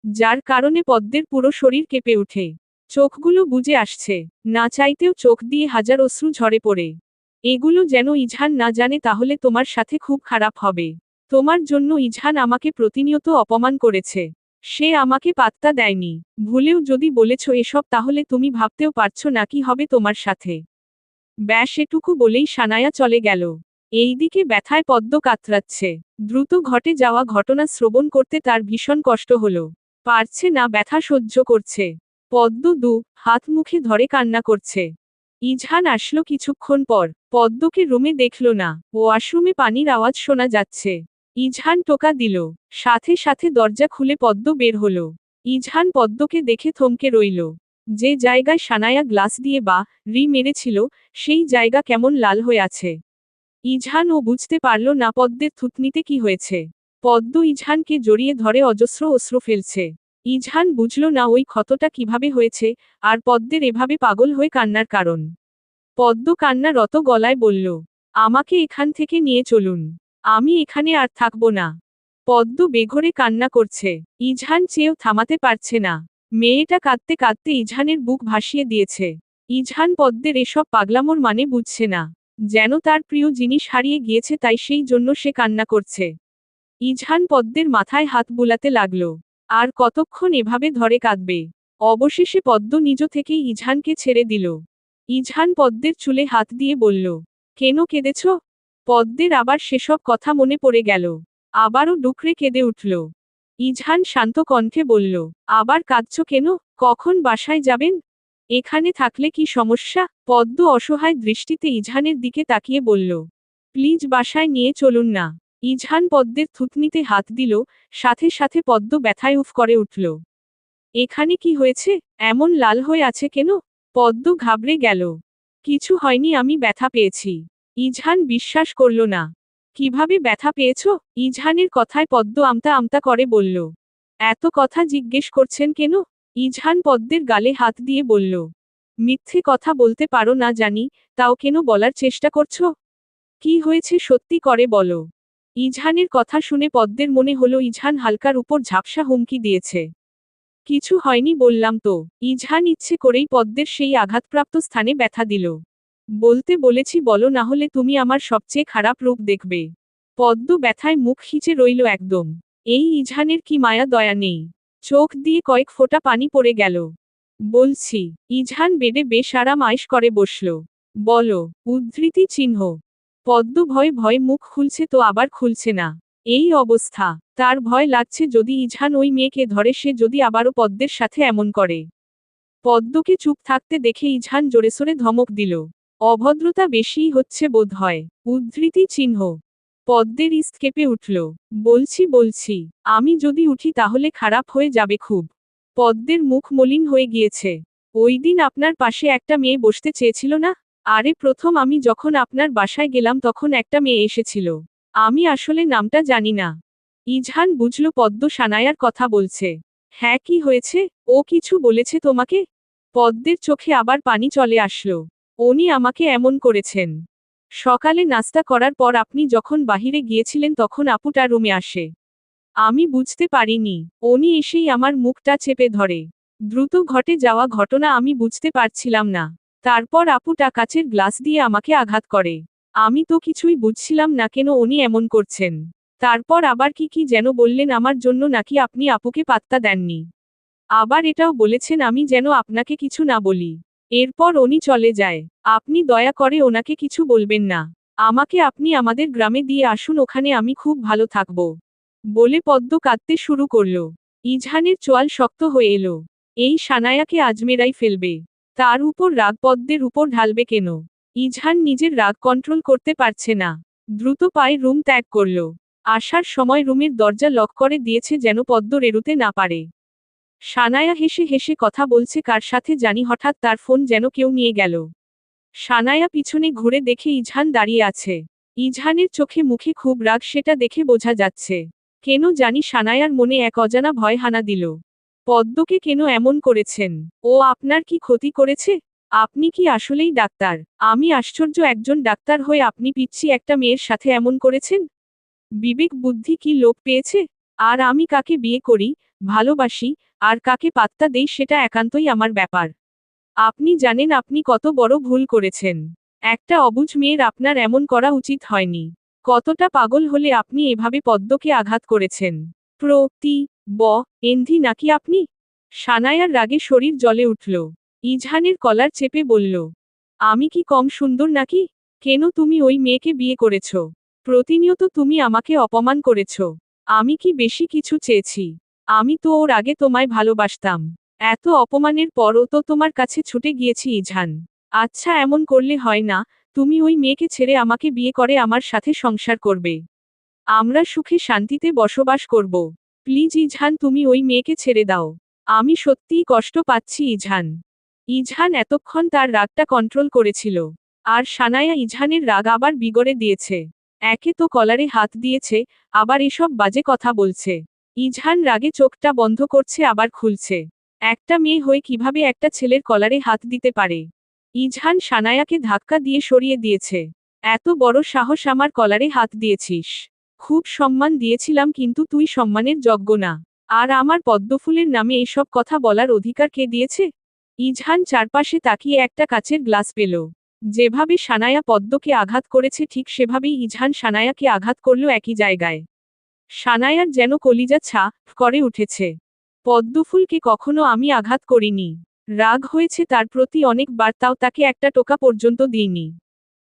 যার কারণে পদ্মের পুরো শরীর কেঁপে ওঠে। চোখগুলো বুজে আসছে। না চাইতেও চোখ দিয়ে হাজার অশ্রু ঝরে পড়ে। এগুলো যেন ইজহান না জানে, তাহলে তোমার সাথে খুব খারাপ হবে। তোমার জন্য ইজহান আমাকে প্রতিনিয়ত অপমান করেছে। সে আমাকে পাত্তা দেয়নি। ভুলেও যদি বলেছ এসব, তাহলে তুমি ভাবতেও পারছো না কি হবে তোমার সাথে। ব্যাস, এটুকু বলেই সানায়া চলে গেল। এইদিকে ব্যথায় পদ্ম কাতরাচ্ছে। দ্রুত ঘটে যাওয়া ঘটনা শ্রবণ করতে তার ভীষণ কষ্ট হলো। পারছে না, ব্যথা সহ্য করছে। পদ্ম হাত মুখে ধরে কান্না করছে। ইজহান আসলো কিছুক্ষণ পর। পদ্মকে রুমে দেখল না। ওয়াশরুমে পানির আওয়াজ শোনা যাচ্ছে। ইজহান টোকা দিল। সাথে সাথে দরজা খুলে পদ্ম বের হলো। ইজহান পদ্মকে দেখে থমকে রইল। যে জায়গায় সানায়া গ্লাস দিয়ে রি মেরেছিল, সেই জায়গা কেমন লাল হয়ে আছে। ইজহান ও বুঝতে পারল না পদ্মের থুতনিতে কি হয়েছে। পদ্ম ইজহানকে জড়িয়ে ধরে অজস্র অশ্রু ফেলছে। ইজহান বুঝল না ওই ক্ষতটা কিভাবে হয়েছে, আর পদ্মের এভাবে পাগল হয়ে কান্নার কারণ। পদ্ম কান্নারত গলায় বলল, আমাকে এখান থেকে নিয়ে চলুন। আমি এখানে আর থাকব না। পদ্ম বেঘরে কান্না করছে। ইজহান চেয়েও থামাতে পারছে না। মেয়েটা কাঁদতে কাঁদতে ইজহানের বুক ভাসিয়ে দিয়েছে। ইজহান পদ্মের এসব পাগলামোর মানে বুঝছে না। যেন তার প্রিয় জিনিস হারিয়ে গিয়েছে, তাই সেই জন্য সে কান্না করছে। ইজহান পদ্মের মাথায় হাত বুলাতে লাগল। আর কতক্ষণ এভাবে ধরে কাঁদবে? অবশেষে পদ্ম নিজ থেকেই ইজহানকে ছেড়ে দিল। ইজহান পদ্মের চুলে হাত দিয়ে বলল, কেন কেঁদেছ? পদ্মের আবার সেসব কথা মনে পড়ে গেল। আবারও ডুকরে কেঁদে উঠল। ইজহান শান্ত কণ্ঠে বলল, আবার কাঁদছ কেন? কখন বাসায় যাবেন? এখানে থাকলে কি সমস্যা? পদ্ম অসহায় দৃষ্টিতে ইজহানের দিকে তাকিয়ে বলল, প্লিজ বাসায় নিয়ে চলুন না। ইজহান পদ্মের থুতনিতে হাত দিল, সাথে সাথে পদ্ম ব্যথায় উফ করে উঠল। এখানে কি হয়েছে? এমন লাল হয়ে আছে কেন? পদ্ম ঘাবড়ে গেল। কিছু হয়নি, আমি ব্যথা পেয়েছি। ইজহান বিশ্বাস করল না। কিভাবে ব্যথা পেয়েছ? ইজহানের কথায় পদ্ম আমতা আমতা করে বলল, এত কথা জিজ্ঞেস করছেন কেন? ইজহান পদ্মের গালে হাত দিয়ে বলল, মিথ্যে কথা বলতে পারো না জানি, তাও কেন বলার চেষ্টা করছো? কি হয়েছে সত্যি করে বলো। ইজহানের কথা শুনে পদ্মের মনে হলো ইজহান হালকার উপর ঝাপসা হুমকি দিয়েছে। কিছু হয়নি বললাম তো। ইজহান ইচ্ছে করেই পদ্মের সেই আঘাতপ্রাপ্ত স্থানে ব্যথা দিল। বলতে বলেছি বলো, না হলে তুমি আমার সবচেয়ে খারাপ রূপ দেখবে। পদ্ম ব্যথায় মুখ খিচে রইল একদম। এই ইজহানের কি মায়া দয়া নেই। চোখ দিয়ে কয়েক ফোঁটা পানি পড়ে গেল। বলছি। ইজহান বেডে বেশ আরাম আয়েশ করে বসল। বলো। উদ্ধৃতি চিহ্ন। পদ্ম ভয়ে ভয়ে মুখ খুলছে তো আবার খুলছে না। এই অবস্থা। তার ভয় লাগছে যদি ইজহান ওই মেয়েকে ধরে, সে যদি আবারও পদ্মের সাথে এমন করে। পদ্মকে চুপ থাকতে দেখে ইজহান জোরেসোরে ধমক দিল, অভদ্রতা বেশিই হচ্ছে বোধ হয়। উদ্ধৃতি চিহ্ন। পদ্মের ইস্ত কেঁপে উঠল। বলছি, আমি যদি উঠি তাহলে খারাপ হয়ে যাবে খুব। পদ্মের মুখ মলিন হয়ে গিয়েছে। ওই দিন আপনার পাশে একটা মেয়ে বসতে চেয়েছিল না? আরে প্রথম আমি যখন আপনার বাসায় গেলাম তখন একটা মেয়ে এসেছিল। আমি আসলে নামটা জানি না। ইজহান বুঝল পদ্ম সানায়ার কথা বলছে। হ্যাঁ, কি হয়েছে? ও কিছু বলেছে তোমাকে? পদ্মের চোখে আবার পানি চলে আসলো। উনি আমাকে এমন করেছেন। সকালে নাস্তা করার পর আপনি যখন বাহিরে গিয়েছিলেন তখন আপুটা রুমে আসে। আমি বুঝতে পারিনি। উনি এসেই আমার মুখটা চেপে ধরে। দ্রুত ঘটে যাওয়া ঘটনা আমি বুঝতে পারছিলাম না। তারপর আপুটা কাচের গ্লাস দিয়ে আমাকে আঘাত করে। আমি তো কিছুই বুঝছিলাম না কেন উনি এমন করছেন। তারপর আবার কি কি যেন বললেন আমার জন্য নাকি আপনি আপুকে পাত্তা দেননি। আবার এটাও বলেছেন আমি যেন আপনাকে কিছু না বলি। এরপর উনি চলে যায়। আপনি দয়া করে ওনাকে কিছু বলবেন না। আমাকে আপনি আমাদের গ্রামে দিয়ে আসুন, ওখানে আমি খুব ভালো থাকব। বলে পদ্ম কাঁদতে শুরু করল। ইজহানের চোয়াল শক্ত হয়ে এলো। এই সানায়াকে আজ মেরাই ফেলবে। তার উপর রাগ পদ্মের উপর ঢালবে কেন? ইজহান নিজের রাগ কন্ট্রোল করতে পারছে না। দ্রুত পায়ে রুম ত্যাগ করল। আসার সময় রুমের দরজা লক করে দিয়েছে যেন পদ্ম এড়োতে না পারে। সানায়া হেসে হেসে কথা বলছে কার সাথে জানি, হঠাৎ তার ফোন যেন কেউ নিয়ে গেল। সানায়া পিছনে ঘুরে দেখে ইজহান দাঁড়িয়ে আছে। ইজহানের চোখে মুখে খুব রাগ, সেটা দেখে বোঝা যাচ্ছে। কেন জানি সানায়ার মনে এক অজানা ভয় হানা দিল। পদ্মকে কেন এমন করেছেন? ও আপনার কি ক্ষতি করেছে? আপনি কি আসলেই ডাক্তার? আমি আশ্চর্য, একজন ডাক্তার হয়ে আপনি পিচ্ছি একটা মেয়ের সাথে এমন করেছেন? বিবেক বুদ্ধি কি লোপ পেয়েছে? আর আমি কাকে বিয়ে করি, ভালোবাসি, আর কাকে পাত্তা দেই সেটা একান্তই আমার ব্যাপার। আপনি জানেন আপনি কত বড় ভুল করেছেন। একটা অবুঝ মেয়ের আপনার এমন করা উচিত হয়নি। কতটা পাগল হলে আপনি এভাবে পদ্মকে আঘাত করেছেন? এন্ধি নাকি আপনি? সানায়ার রাগে শরীর জ্বলে উঠল। ইজহানের কলার চেপে বলল, আমি কি কম সুন্দর নাকি? কেন তুমি ওই মেয়েকে বিয়ে করেছ? প্রতিনিয়ত তুমি আমাকে অপমান করেছ। আমি কি বেশি কিছু চেয়েছি? আমি তো ওর আগে তোমায় ভালোবাসতাম। এত অপমানের পরও তো তোমার কাছে ছুটে গিয়েছি ইজহান। আচ্ছা এমন করলে হয় না, তুমি ওই মেয়েকে ছেড়ে আমাকে বিয়ে করে আমার সাথে সংসার করবে। আমরা সুখে শান্তিতে বসবাস করব। প্লিজ ইজহান, তুমি ওই মেয়েকে ছেড়ে দাও। আমি সত্যিই কষ্ট পাচ্ছি ইজহান। ইজহান এতক্ষণ তার রাগটা কন্ট্রোল করেছিল। আর সানায়া ইজহানের রাগ আবার বিগড়ে দিয়েছে। একে তো কলারে হাত দিয়েছে, আবার এসব বাজে কথা বলছে। ইজহান রাগে চোখটা বন্ধ করছে আবার খুলছে। একটা মেয়ে হয়ে কিভাবে একটা ছেলের কলারে হাত দিতে পারে? ইজহান সানায়াকে ধাক্কা দিয়ে সরিয়ে দিয়েছে। এত বড় সাহস, আমার কলারে হাত দিয়েছিস? খুব সম্মান দিয়েছিলাম, কিন্তু তুই সম্মানের যোগ্য না। আর আমার পদ্মফুলের নামে এসব কথা বলার অধিকার কে দিয়েছে? ইজহান চারপাশে তাকিয়ে একটা কাচের গ্লাস পেল। যেভাবে সানায়া পদ্মকে আঘাত করেছে ঠিক সেভাবেই ইজহান সানায়াকে আঘাত করল একই জায়গায়। সানায়ার যেন কলিজা ছা করে উঠেছে। পদ্মফুলকে কখনো আমি আঘাত করিনি। রাগ হয়েছে তার প্রতি অনেকবার, তাও তাকে একটা টোকা পর্যন্ত দিইনি।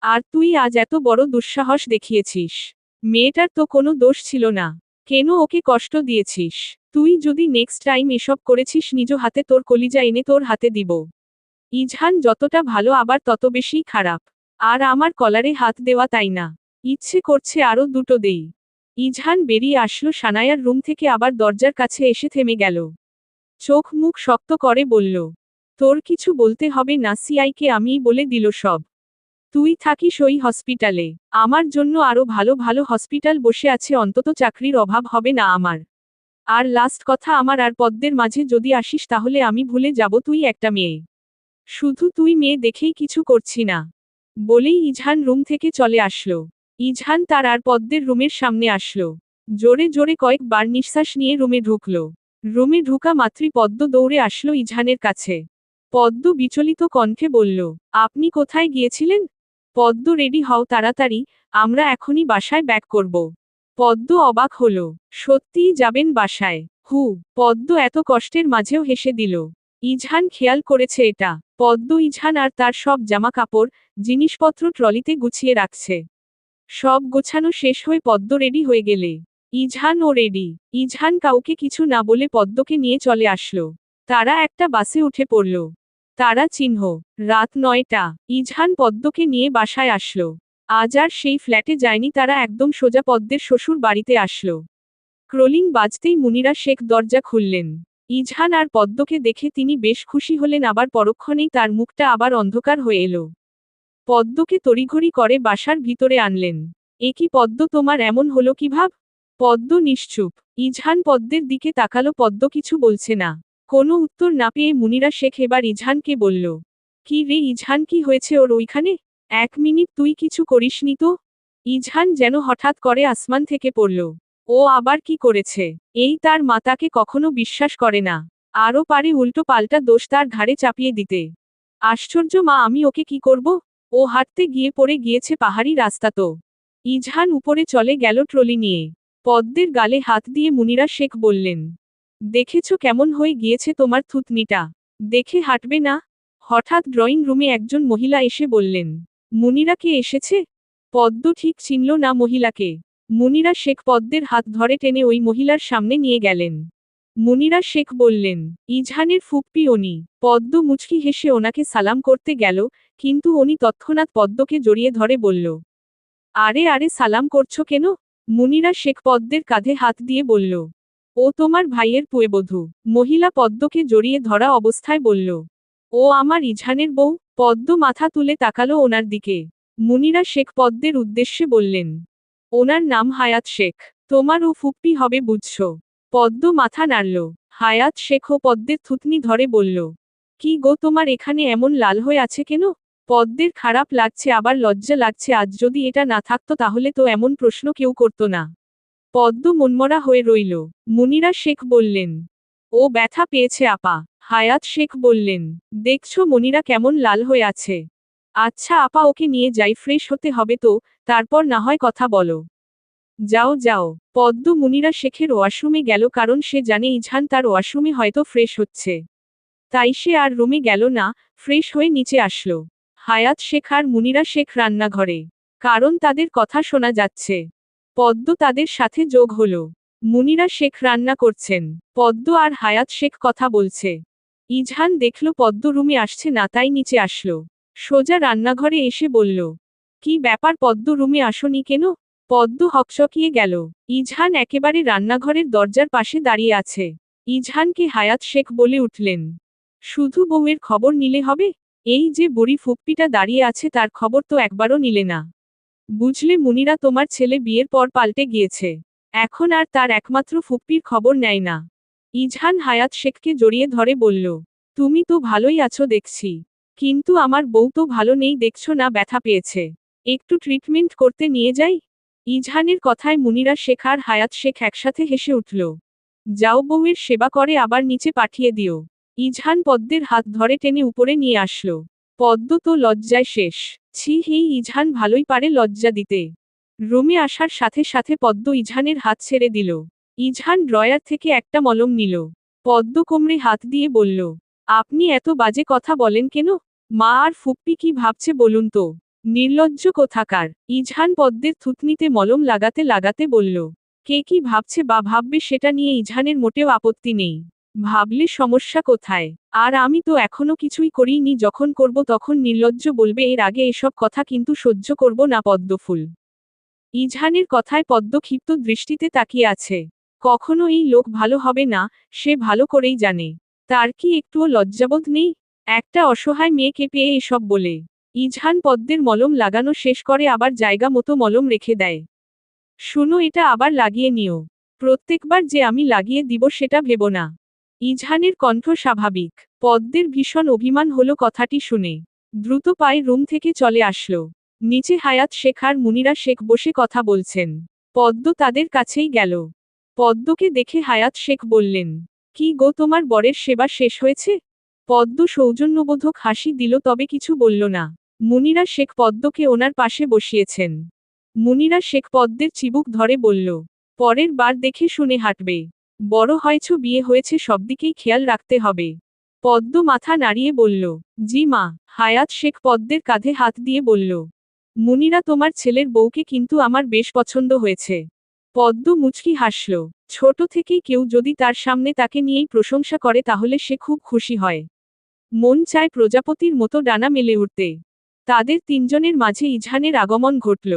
আর তুই আজ এত বড় দুঃসাহস দেখিয়েছিস। মেয়েটার তো কোনো দোষ ছিল না। কেন ওকে কষ্ট দিয়েছিস? তুই যদি নেক্সট টাইম এসব করেছিস, নিজ হাতে তোর কলিজা এনে তোর হাতে দিব। ইজহান যতটা ভালো আবার তত বেশি খারাপ। আর আমার কলারে হাত দেওয়া তাই না, ইচ্ছে করছে আরো দুটো দেই। ইজহান বেরিয়ে আসলো সানায়ার রুম থেকে, আবার দরজার কাছে এসে থেমে গেল। চোখ মুখ শক্ত করে বলল, তোর কিছু বলতে হবে না, সিআইকে আমিই বলে দিল সব। তুই থাকিস ওই হসপিটালে। আমার জন্য আরো ভালো ভালো হসপিটাল বসে আছে, অন্তত চাকরির অভাব হবে না আমার। আর লাস্ট কথা, আমার আর পদ্মের মাঝে যদি আসিস তাহলে আমি ভুলে যাব তুই একটা মেয়ে। শুধু তুই মেয়ে দেখেই কিছু করছি না। বলেই ইজহান রুম থেকে চলে আসলো। ইজহান তার আর পদ্মের রুমের সামনে আসলো। জোরে জোরে কয়েকবার নিঃশ্বাস নিয়ে রুমে ঢুকলো। রুমে ঢুকা মাত্রই পদ্ম দৌড়ে আসলো ইজহানের কাছে। পদ্ম বিচলিত কণ্ঠে বলল, আপনি কোথায় গিয়েছিলেন? পদ্ম, রেডি হও তাড়াতাড়ি, আমরা এখনই বাসায় ব্যাক করব। পদ্ম অবাক হলো, সত্যিই যাবেন বাসায়? পদ্ম এত কষ্টের মাঝেও হেসে দিল। ইজহান খেয়াল করেছে এটা। পদ্ম ইজহান আর তার সব জামা কাপড়, জিনিসপত্র ট্রলিতে গুছিয়ে রাখছে। সব গোছানো শেষ হয়ে পদ্ম রেডি হয়ে গেলে ইজহান ও রেডি। ইজহান কাউকে কিছু না বলে পদ্মকে নিয়ে চলে আসলো। তারা একটা বাসে উঠে পড়ল। তারা চিহ্ন। রাত 9টা। ইজহান পদ্মকে নিয়ে বাসায় আসলো। আজ আর সেই ফ্ল্যাটে যায়নি তারা, একদম সোজা পদ্মের শ্বশুর বাড়িতে আসলো। ক্রলিং বাজতেই মুনিরা শেখ দরজা খুললেন। ইজহান আর পদ্মকে দেখে তিনি বেশ খুশি হলেন, আবার পরক্ষণেই তার মুখটা আবার অন্ধকার হয়ে এলো। পদ্মকে তড়িঘড়ি করে বাসার ভিতরে আনলেন। এ কি পদ্ম, তোমার এমন হলো কি ভাব? পদ্ম নিশ্চুপ। ইজহান পদ্মের দিকে তাকালো, পদ্ম কিছু বলছে না। কোনো উত্তর না পেয়ে মুনিরা শেখ এবার ইজহানকে বলল, কি রে ইজহান, কি হয়েছে ওর ওইখানে? 1 মিনিট তুই কিছু করিসনি তো? ইজহান যেন হঠাৎ করে আসমান থেকে পড়ল। ও আবার কি করেছে? এই তার মা তাকে কখনো বিশ্বাস করে না। আরও পারে উল্টো পাল্টা দোষ তার ঘাড়ে চাপিয়ে দিতে। আশ্চর্য মা, আমি ওকে কি করব? ও হাঁটতে গিয়ে পড়ে গিয়েছে পাহাড়ি রাস্তা তো। ইজহান উপরে চলে গেল ট্রলি নিয়ে। পদ্মের গালে হাত দিয়ে মুনিরা শেখ বললেন, দেখেছ কেমন হয়ে গিয়েছে তোমার থুতনিটা? দেখে হাঁটবে না? হঠাৎ ড্রয়িং রুমে একজন মহিলা এসে বললেন, মুনিরা কে এসেছে? পদ্ম ঠিক চিনল না মহিলাকে। মুনিরা শেখ পদ্মের হাত ধরে টেনে ওই মহিলার সামনে নিয়ে গেলেন। মুনিরা শেখ বললেন, ইজহানের ফুপ্পি উনি। পদ্ম মুচকি হেসে ওনাকে সালাম করতে গেল, কিন্তু উনি তৎক্ষণাৎ পদ্মকে জড়িয়ে ধরে বলল, আরে আরে সালাম করছো কেন? মুনিরা শেখ পদ্মের কাঁধে হাত দিয়ে বলল, ও তোমার ভাইয়ের পুয়েবধূ। মহিলা পদ্মকে জড়িয়ে ধরা অবস্থায় বলল, ও আমার ইজহানের বউ। পদ্ম মাথা তুলে তাকালো ওনার দিকে। মুনিরা শেখ পদ্মের উদ্দেশ্যে বললেন, ওনার নাম হায়াত শেখ। তোমার ও ফুপ্পি হবে বুঝছ। পদ্ম মাথা নাড়ল। হায়াত শেখ ও পদ্মের থুতনি ধরে বলল, কি গো তোমার এখানে এমন লাল হয়ে আছে কেন? পদ্মের খারাপ লাগছে আবার লজ্জা লাগছে, আজ যদি এটা না থাকতো তাহলে তো এমন প্রশ্ন কেউ করতো না। পদ্ম মনমরা হয়ে রইল। মুনিরা শেখ বললেন, ও ব্যথা পেয়েছে আপা। হায়াত শেখ বললেন, দেখছো মনিরা কেমন লাল হয়ে আছে? আচ্ছা আপা, ওকে নিয়ে যাই, ফ্রেশ হতে হবে তো, তারপর না হয় কথা বলো। যাও যাও। পদ্ম মুনিরা শেখের ওয়াশরুমে গেল, কারণ সে জানে ইজহান তার ওয়াশরুমে হয়তো ফ্রেশ হচ্ছে। তাই সে আর রুমে গেল না, ফ্রেশ হয়ে নিচে আসলো। হায়াত শেখ আর মুনিরা শেখ রান্নাঘরে। কারণ তাদের কথা শোনা যাচ্ছে। পদ্ম তাদের সাথে যোগ হলো। মুনিরা শেখ রান্না করছেন, পদ্ম আর হায়াত শেখ কথা বলছে। ইজহান দেখল পদ্ম রুমে আসছে না, তাই নিচে আসলো। সোজা রান্নাঘরে এসে বলল, কি ব্যাপার পদ্ম, রুমে আসোনি কেন? পদ্ম হকচকিয়ে গেল। ইজহান একেবারে রান্নাঘরের দরজার পাশে দাঁড়িয়ে আছে। ইজহানকে হায়াত শেখ বলে উঠলেন, শুধু বউয়ের খবর নিলে হবে? এই যে বুড়ি ফুপ্পিটা দাঁড়িয়ে আছে তার খবর তো একবারও নিলে না। বুঝলে মুনিরা, তোমার ছেলে বিয়ের পর পাল্টে গিয়েছে। এখন আর তার একমাত্র ফুপ্পির খবর নেয় না। ইজহান হায়াত শেখকে জড়িয়ে ধরে বলল, তুমি তো ভালোই আছো দেখছি, কিন্তু আমার বউ তো ভালো নেই, দেখছো না ব্যথা পেয়েছে। একটু ট্রিটমেন্ট করতে নিয়ে যাই? ইজহানের কথায় মুনিরা শেখ আর হায়াত শেখ একসাথে হেসে উঠল। যাও, বউয়ের সেবা করে আবার নিচে পাঠিয়ে দিও। ইজহান পদ্মের হাত ধরে টেনে উপরে নিয়ে আসলো। পদ্ম তো লজ্জায় শেষ। ছি, এই ইজহান ভালোই পারে লজ্জা দিতে। রুমে আসার সাথে সাথে পদ্ম ইজহানের হাত ছেড়ে দিল। ইজহান ড্রয়ার থেকে একটা মলম নিল। পদ্ম কোমরে হাত দিয়ে বলল, আপনি এত বাজে কথা বলেন কেন? মা আর ফুপ্পি কি ভাবছে বলুন তো? নির্লজ্জ কোথাকার। ইজহান পদ্মের থুতনিতে মলম লাগাতে লাগাতে বলল, কে কি ভাবছে বা ভাববে সেটা নিয়ে ইজহানের মোটেও আপত্তি নেই। ভাবলে সমস্যা কোথায়? আর আমি তো এখনো কিছুই করিনি, যখন করব তখন নির্লজ্জ বলবে, এর আগে এসব কথা কিন্তু সহ্য করব না। পদ্মফুল। ইজহানের কথায় পদ্ম ক্ষিপ্ত দৃষ্টিতে তাকিয়ে আছে। কখনো এই লোক ভালো হবে না, সে ভালো করেই জানে। তার কি একটুও লজ্জাবোধ নেই? একটা অসহায় মেয়েকে পেয়ে এসব বলে। ইজহান পদ্মের মলম লাগানো শেষ করে আবার জায়গা মতো মলম রেখে দেয়। শুনো, এটা আবার লাগিয়ে নিও। প্রত্যেকবার যে আমি লাগিয়ে দিব সেটা ভেবো না। ইজহানের কণ্ঠ স্বাভাবিক। পদ্মের ভীষণ অভিমান হলো কথাটি শুনে। দ্রুত পায়ে রুম থেকে চলে আসলো। নিচে হায়াত শেখ আর মুনিরা শেখ বসে কথা বলছেন। পদ্ম তাদের কাছেই গেল। পদ্মকে দেখে হায়াত শেখ বললেন, কি গো, তোমার বরের সেবা শেষ হয়েছে? পদ্ম সৌজন্যবোধক হাসি দিল, তবে কিছু বলল না। মুনিরা শেখ পদ্মকে ওনার পাশে বসিয়েছেন। মুনিরা শেখ পদ্মের চিবুক ধরে বলল, পরের বার দেখে শুনে হাঁটবে। বড় হয়েছ, বিয়ে হয়েছে, সবদিকেই খেয়াল রাখতে হবে। পদ্ম মাথা নাড়িয়ে বলল, জি মা। হায়াত শেখ পদ্মের কাঁধে হাত দিয়ে বলল, মুনিরা, তোমার ছেলের বউকে কিন্তু আমার বেশ পছন্দ হয়েছে। পদ্ম মুচকি হাসল। ছোট থেকেই কেউ যদি তার সামনে তাকে নিয়েই প্রশংসা করে তাহলে সে খুব খুশি হয়। মন চায় প্রজাপতির মতো ডানা মেলে উঠতে। তাদের তিনজনের মাঝে ইজহানের আগমন ঘটল।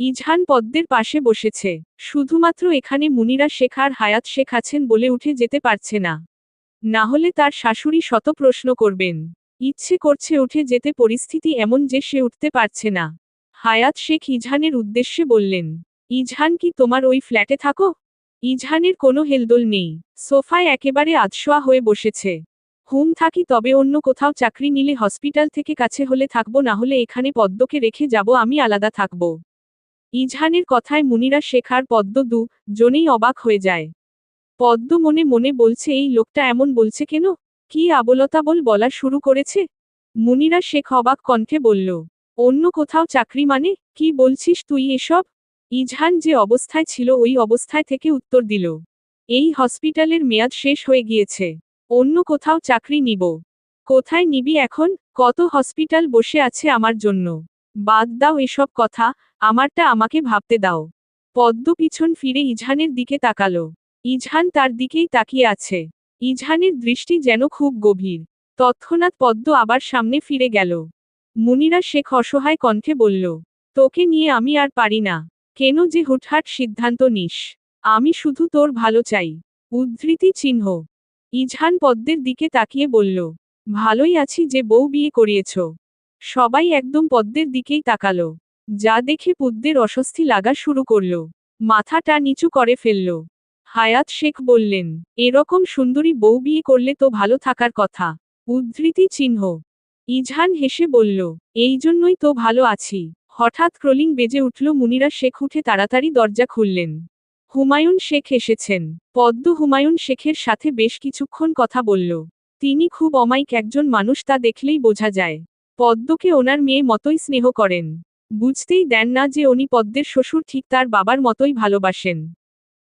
ইজহান পদ্মের পাশে বসেছে। শুধুমাত্র এখানে মুনিরা শেখ আর হায়াত শেখ আছেন বলে উঠে যেতে পারছে না। না হলে তার শাশুড়ি শত প্রশ্ন করবেন। ইচ্ছে করছে উঠে যেতে, পরিস্থিতি এমন যে সে উঠতে পারছে না। হায়াত শেখ ইজহানের উদ্দেশ্যে বললেন, ইজহান, কি তোমার ওই ফ্ল্যাটে থাকো? ইজহানের কোনো হেলদোল নেই। সোফায় একেবারে আধশোয়া হয়ে বসেছে। হুম, থাকি, তবে অন্য কোথাও চাকরি নিলে হসপিটাল থেকে কাছে হলে থাকবো, না হলে এখানে পদ্মকে রেখে যাব, আমি আলাদা থাকব। ইজহানের কথায় মুনিরা শেখ আর পদ্ম জনেই অবাক হয়ে যায়। পদ্ম মনে মনে বলছে, এই লোকটা এমন বলছে কেন? কি আবোলতাবোল বলা শুরু করেছে? মুনিরা শেখ অবাক কণ্ঠে বলল, অন্য কোথাও চাকরি মানে, কি বলছিস তুই এসব? ইজহান যে অবস্থায় ছিল ওই অবস্থায় থেকে উত্তর দিল। এই হসপিটালের মেয়াদ শেষ হয়ে গিয়েছে। অন্য কোথাও চাকরি নিব। কোথায় নিবি এখন? কত হসপিটাল বসে আছে আমার জন্য। বাদ দাও এসব কথা, আমারটা আমাকে ভাবতে দাও। পদ্ম পিছন ফিরে ইজহানের দিকে তাকালো। ইজহান তার দিকেই তাকিয়ে আছে। ইজহানের দৃষ্টি যেন খুব গভীর। তৎক্ষণাৎ পদ্ম আবার সামনে ফিরে গেল। মুনিরা শেখ অসহায় কণ্ঠে বলল, তোকে নিয়ে আমি আর পারি না। কেন যে হুটহাট সিদ্ধান্ত নিস? আমি শুধু তোর ভালো চাই। উদ্ধৃতি চিহ্ন। ইজহান পদ্মের দিকে তাকিয়ে বলল, ভালোই আছি যে বউ বিয়ে করিয়েছ। সবাই একদম পদ্মের দিকেই তাকালো। যা দেখে পদ্মের অস্বস্তি লাগা শুরু করল। মাথাটা নিচু করে ফেলল। হায়াত শেখ বললেন, এরকম সুন্দরী বউ বিয়ে করলে তো ভালো থাকার কথা। উদ্ধৃতি চিহ্ন। ইজহান হেসে বলল, এই জন্যই তো ভালো আছি। হঠাৎ ক্রলিং বেজে উঠল। মুনিরা শেখ উঠে তাড়াতাড়ি দরজা খুললেন। হুমায়ুন শেখ এসেছেন। পদ্ম হুমায়ুন শেখের সাথে বেশ কিছুক্ষণ কথা বলল। তিনি খুব অমায়িক একজন মানুষ, তা দেখলেই বোঝা যায়। পদ্মকে ওনার মেয়ে মতোই স্নেহ করেন। বুঝতেই দেন না যে উনি পদ্মের শ্বশুর ঠিক তার বাবার মতোই ভালোবাসেন।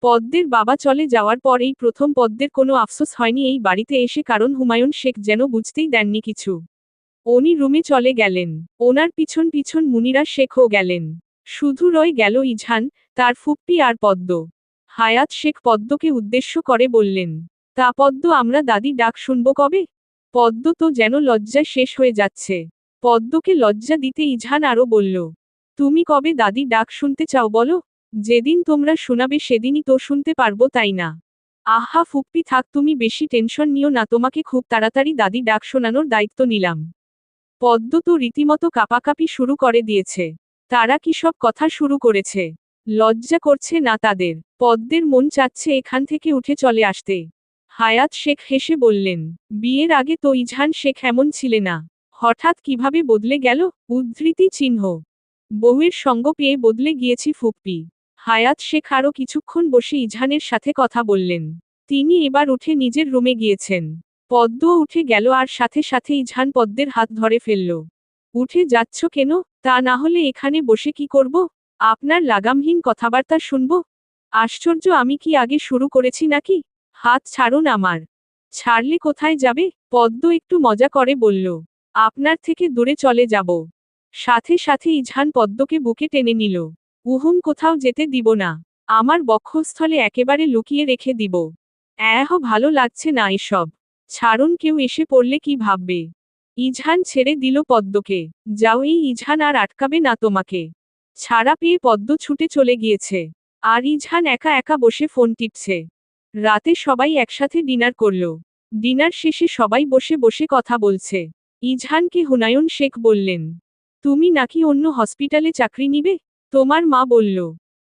পদ্মের বাবা চলে যাওয়ার পর এই প্রথম পদ্মের কোনো আফসোস হয়নি এই বাড়িতে এসে, কারণ হুমায়ুন শেখ যেন বুঝতেই দেননি কিছু। উনি রুমে চলে গেলেন। ওনার পিছন পিছন মুনিরা শেখও গেলেন। শুধু রয়ে গেল ইজহান, তার ফুপ্পি আর পদ্ম। হায়াত শেখ পদ্মকে উদ্দেশ্য করে বললেন, তা পদ্ম, আমরা দাদি ডাক শুনব কবে? পদ্ম তো যেন লজ্জায় শেষ হয়ে যাচ্ছে। পদ্মকে লজ্জা দিতে ইজহান আরও বলল, তুমি কবে দাদি ডাক শুনতে চাও বলো? যেদিন তোমরা শোনাবে সেদিনই তো শুনতে পারবো, তাই না? আহা ফুপ্পি থাক, তুমি বেশি টেনশন নিও না, তোমাকে খুব তাড়াতাড়ি দাদি ডাক শোনানোর দায়িত্ব নিলাম। পদ্ম তো রীতিমতো কাঁপাকাঁপি শুরু করে দিয়েছে। তারা কি সব কথা শুরু করেছে? লজ্জা করছে না তাদের? পদ্মের মন চাচ্ছে এখান থেকে উঠে চলে আসতে। হায়াত শেখ হেসে বললেন, বিয়ের আগে তো ইজহান শেখ এমন ছিলে না। হঠাৎ কিভাবে বদলে গেল? উদ্ধৃতি চিহ্ন। বউয়ের সঙ্গ পেয়ে বদলে গিয়েছি ফুপ্পি। হায়াত শেখ আরও কিছুক্ষণ বসে ইজহানের সাথে কথা বললেন। তিনি এবার উঠে নিজের রুমে গিয়েছেন। পদ্মও উঠে গেল আর সাথে সাথে ইজহান পদ্মের হাত ধরে ফেলল। উঠে যাচ্ছ কেন? তা না হলে এখানে বসে কি করব? আপনার লাগামহীন কথাবার্তা শুনব? আশ্চর্য, আমি কি আগে শুরু করেছি নাকি? হাত ছাড়ুন আমার। ছাড়লে কোথায় যাবে? পদ্ম একটু মজা করে বলল, আপনার থেকে দূরে চলে যাব। সাথে সাথে ইজহান পদ্মকে বুকে টেনে নিল। কোথাও যেতে দিব না। আমার বক্ষস্থলে একেবারে লুকিয়ে রেখে দিব। ভালো লাগছে না এসব। ছাড়ুন, কেউ এসে পড়লে কি ভাববে? ইজহান ছেড়ে দিল পদ্মকে। যাও, এই ইজহান আর আটকাবে না তোমাকে। ছাড়া পেয়ে পদ্ম ছুটে চলে গিয়েছে। আর ইজহান একা একা বসে ফোন টিপছে। রাতে সবাই একসাথে ডিনার করল। ডিনার শেষে সবাই বসে বসে কথা বলছে। ইজহানকে হুমায়ুন শেখ বললেন, তুমি নাকি অন্য হসপিটালে চাকরি নিবে? তোমার মা বলল।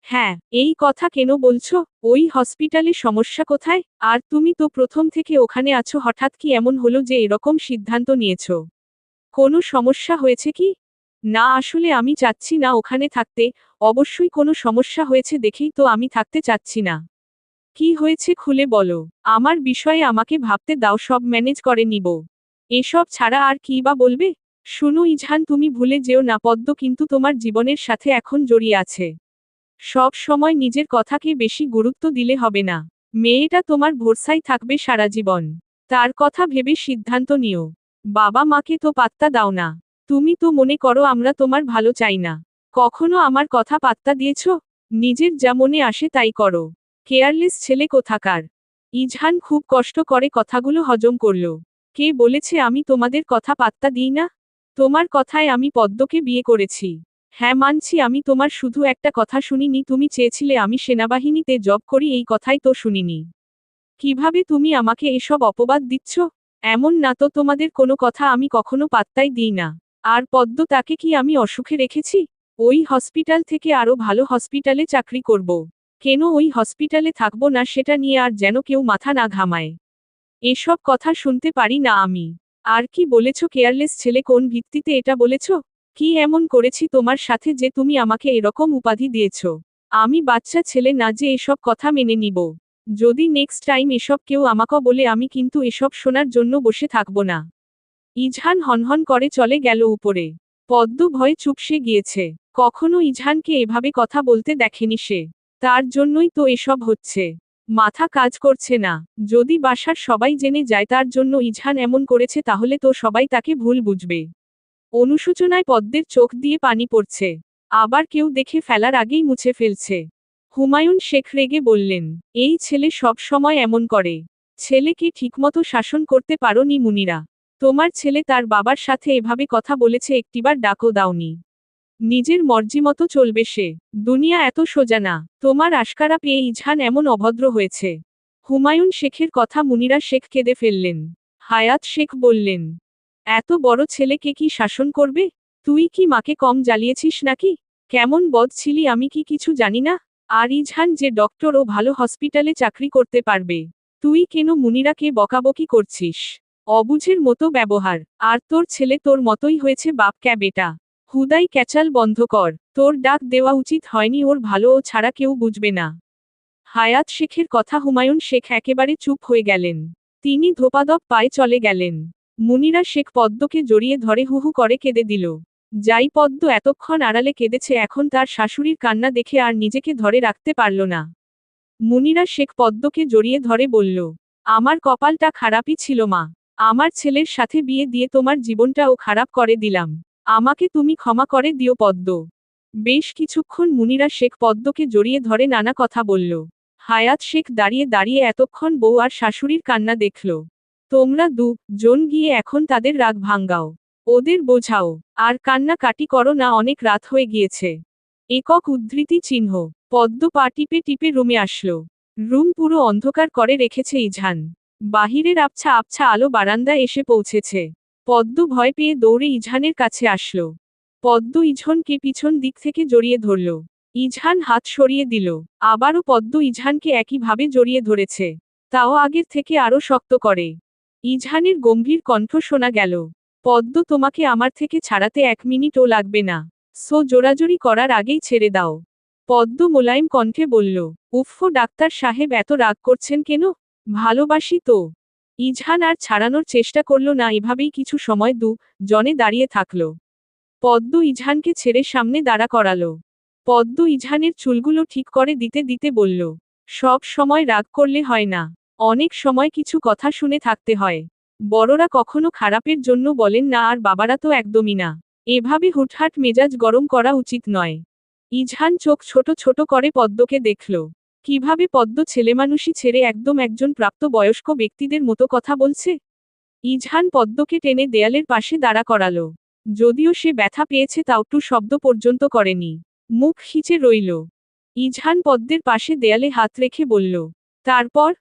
হ্যাঁ। এই কথা কেন বলছো? ওই হসপিটালে সমস্যা কোথায়? আর তুমি তো প্রথম থেকে ওখানে আছো, হঠাৎ কি এমন হলো যে এরকম সিদ্ধান্ত নিয়েছো? কোনো সমস্যা হয়েছে কি? না, আসলে আমি চাচ্ছি না ওখানে থাকতে। অবশ্যই কোনো সমস্যা হয়েছে দেখেই তো আমি থাকতে চাচ্ছি না। কি হয়েছে খুলে বলো। আমার বিষয়ে আমাকে ভাবতে দাও, সব ম্যানেজ করে নিব। এসব ছাড়া আর কি বা বলবে? শুনো ইজহান, তুমি ভুলে যেও না পদ্ম কিন্তু তোমার জীবনের সাথে এখন জড়িয়ে আছে। সব সময় নিজের কথাকে বেশি গুরুত্ব দিলে হবে না। মেয়েটা তোমার ভরসায় থাকবে সারা জীবন। তার কথা ভেবে সিদ্ধান্ত নিও। বাবা মাকে তো পাত্তা দাও না। তুমি তো মনে করো আমরা তোমার ভালো চাই না। কখনো আমার কথা পাত্তা দিয়েছ? নিজের যা মনে আসে তাই করো। কেয়ারলেস ছেলে কোথাকার। ইজহান খুব কষ্ট করে কথাগুলো হজম করল। কে বলেছে আমি তোমাদের কথা পাত্তা দিই না? তোমার কথায় আমি পদ্মকে বিয়ে করেছি। হ্যাঁ মানছি, আমি তোমার শুধু একটা কথা শুনিনি, তুমি চেয়েছিলে আমি সেনাবাহিনীতে জব করি, এই কথাই তো শুনিনি। কিভাবে তুমি আমাকে এসব অপবাদ দিচ্ছ? এমন না তো, তোমাদের কোনো কথা আমি কখনো পাত্তাই দিই না। আর পদ্ম, তাকে কি আমি অসুখে রেখেছি? ওই হসপিটাল থেকে আরো ভালো হসপিটালে চাকরি করব। কেন ওই হসপিটালে থাকবো না সেটা নিয়ে আর যেন কেউ মাথা না ঘামায়। এসব কথা শুনতে পারি না আমি। আর কি বলেছ কেয়ারলেস ছেলে, কোন ভিত্তিতে এটা বলেছ? কি এমন করেছি তোমার সাথে যে তুমি আমাকে এরকম উপাধি দিয়েছ? আমি বাচ্চা ছেলে না যে এসব কথা মেনে নিব। যদি নেক্সট টাইম এসব কেউ আমাকে বলে, আমি কিন্তু এসব শোনার জন্য বসে থাকব না। ইজহান হনহন করে চলে গেল উপরে। পদ্ম ভয়ে চুপসে গিয়েছে। কখনো ইজহানকে এভাবে কথা বলতে দেখেনি সে। তার জন্যই তো এসব হচ্ছে। মাথা কাজ করছে না। যদি বাসার সবাই জেনে যায় তার জন্য ইজহান এমন করেছে তাহলে তো সবাই তাকে ভুল বুঝবে। অনুশোচনায় পদ্মের চোখ দিয়ে পানি পড়ছে। আবার কেউ দেখে ফেলার আগেই মুছে ফেলছে। হুমায়ুন শেখ রেগে বললেন, এই ছেলে সব সময় এমন করে। ছেলেকে ঠিকমতো শাসন করতে পারোনি মুনিরা। তোমার ছেলে তার বাবার সাথে এভাবে কথা বলেছে, একটিবার ডাকও দাওনি। নিজের মর্জিমতো চলবে সে। দুনিয়া এত সোজা না। তোমার আশকারা পেয়ে ইজহান এমন অভদ্র হয়েছে। হুমায়ুন শেখের কথা মুনিরা শেখ কেঁদে ফেললেন। হায়াত শেখ বললেন, এত বড় ছেলেকে কি শাসন করবে? তুই কি মাকে কম জ্বালিয়েছিস নাকি? কেমন বদ ছিলি আমি কি কিছু জানি না? আর ইজহান যে ডক্টর ও ভালো হসপিটালে চাকরি করতে পারবে। তুই কেন মুনিরাকে বকাবকি করছিস? অবুঝের মতো ব্যবহার। আর তোর ছেলে তোর মতোই হয়েছে বাপ ক্যা বেটা। হুদাই ক্যাচাল বন্ধ কর। তোর ডাক দেওয়া উচিত হয়নি, ওর ভালো ও ছাড়া কেউ বুঝবে না। হায়াত শেখের কথা হুমায়ুন শেখ একেবারে চুপ হয়ে গেলেন। তিনি ধোপাধপ পায়ে চলে গেলেন। মুনিরা শেখ পদ্মকে জড়িয়ে ধরে হুহু করে কেঁদে দিল। যাই পদ্ম এতক্ষণ আড়ালে কেঁদেছে এখন তার শাশুড়ির কান্না দেখে আর নিজেকে ধরে রাখতে পারল না। মুনিরা শেখ পদ্মকে জড়িয়ে ধরে বলল, আমার কপালটা খারাপই ছিল মা। আমার ছেলের সাথে বিয়ে দিয়ে তোমার জীবনটাও খারাপ করে দিলাম। আমাকে তুমি ক্ষমা করে দিও পদ্ম। বেশ কিছুক্ষণ মুনিরা শেখ পদ্মকে জড়িয়ে ধরে নানা কথা বলল। হায়াত শেখ দাঁড়িয়ে দাঁড়িয়ে এতক্ষণ বউ আর শাশুড়ির কান্না দেখল। তোমরা জন গিয়ে এখন তাদের রাগ ভাঙ্গাও। ওদের বোঝাও। আর কান্না কাটি করো না, অনেক রাত হয়ে গিয়েছে। একক উদ্ধৃতি চিহ্ন। পদ্ম পা টিপে টিপে রুমে আসলো। রুম পুরো অন্ধকার করে রেখেছে ইজহান। বাহিরের আবছা আবছা আলো বারান্দায় এসে পৌঁছেছে। পদ্ম ভয় পেয়ে দৌড়ে ইজহানের কাছে আসলো। পদ্ম ইজহানকে পিছন দিক থেকে জড়িয়ে ধরল। ইজহান হাত সরিয়ে দিল। আবারও পদ্ম ইজহানকে একইভাবে জড়িয়ে ধরেছে। তাও আগের থেকে আরো শক্ত করে। ইজহানের গম্ভীর কণ্ঠ শোনা গেল, পদ্ম তোমাকে আমার থেকে ছাড়াতে 1 মিনিটও লাগবে না। জোরাজুরি করার আগেই ছেড়ে দাও। পদ্ম মোলায়েম কণ্ঠে বলল, উফ ডাক্তার সাহেব এত রাগ করছেন কেন? ভালোবাসি তো। ইজহান আর ছাড়ানোর চেষ্টা করল না, এভাবেই কিছু সময় জনে দাঁড়িয়ে থাকল। পদ্ম ইজহানকে ছেড়ে সামনে দাঁড়া করালো। পদ্ম ইজহানের চুলগুলো ঠিক করে দিতে দিতে বলল, সব সময় রাগ করলে হয় না। অনেক সময় কিছু কথা শুনে থাকতে হয়। বড়রা কখনো খারাপের জন্য বলেন না, আর বাবারা তো একদমই না। এভাবে হুটহাট মেজাজ গরম করা উচিত নয়। ইজহান চোখ ছোট ছোট করে পদ্মকে দেখল। কিভাবে পদ্ম ছেলেমানুষি ছেড়ে একদম একজন প্রাপ্তবয়স্ক ব্যক্তিদের মতো কথা বলছে। ইজহান পদ্মকে টেনে দেয়ালের পাশে দাঁড়া করালো। যদিও সে ব্যথা পেয়েছে তাও টু শব্দ পর্যন্ত করেনি। মুখ খিচে রইল। ইজহান পদ্মের পাশে দেয়ালে হাত রেখে বলল, তারপর?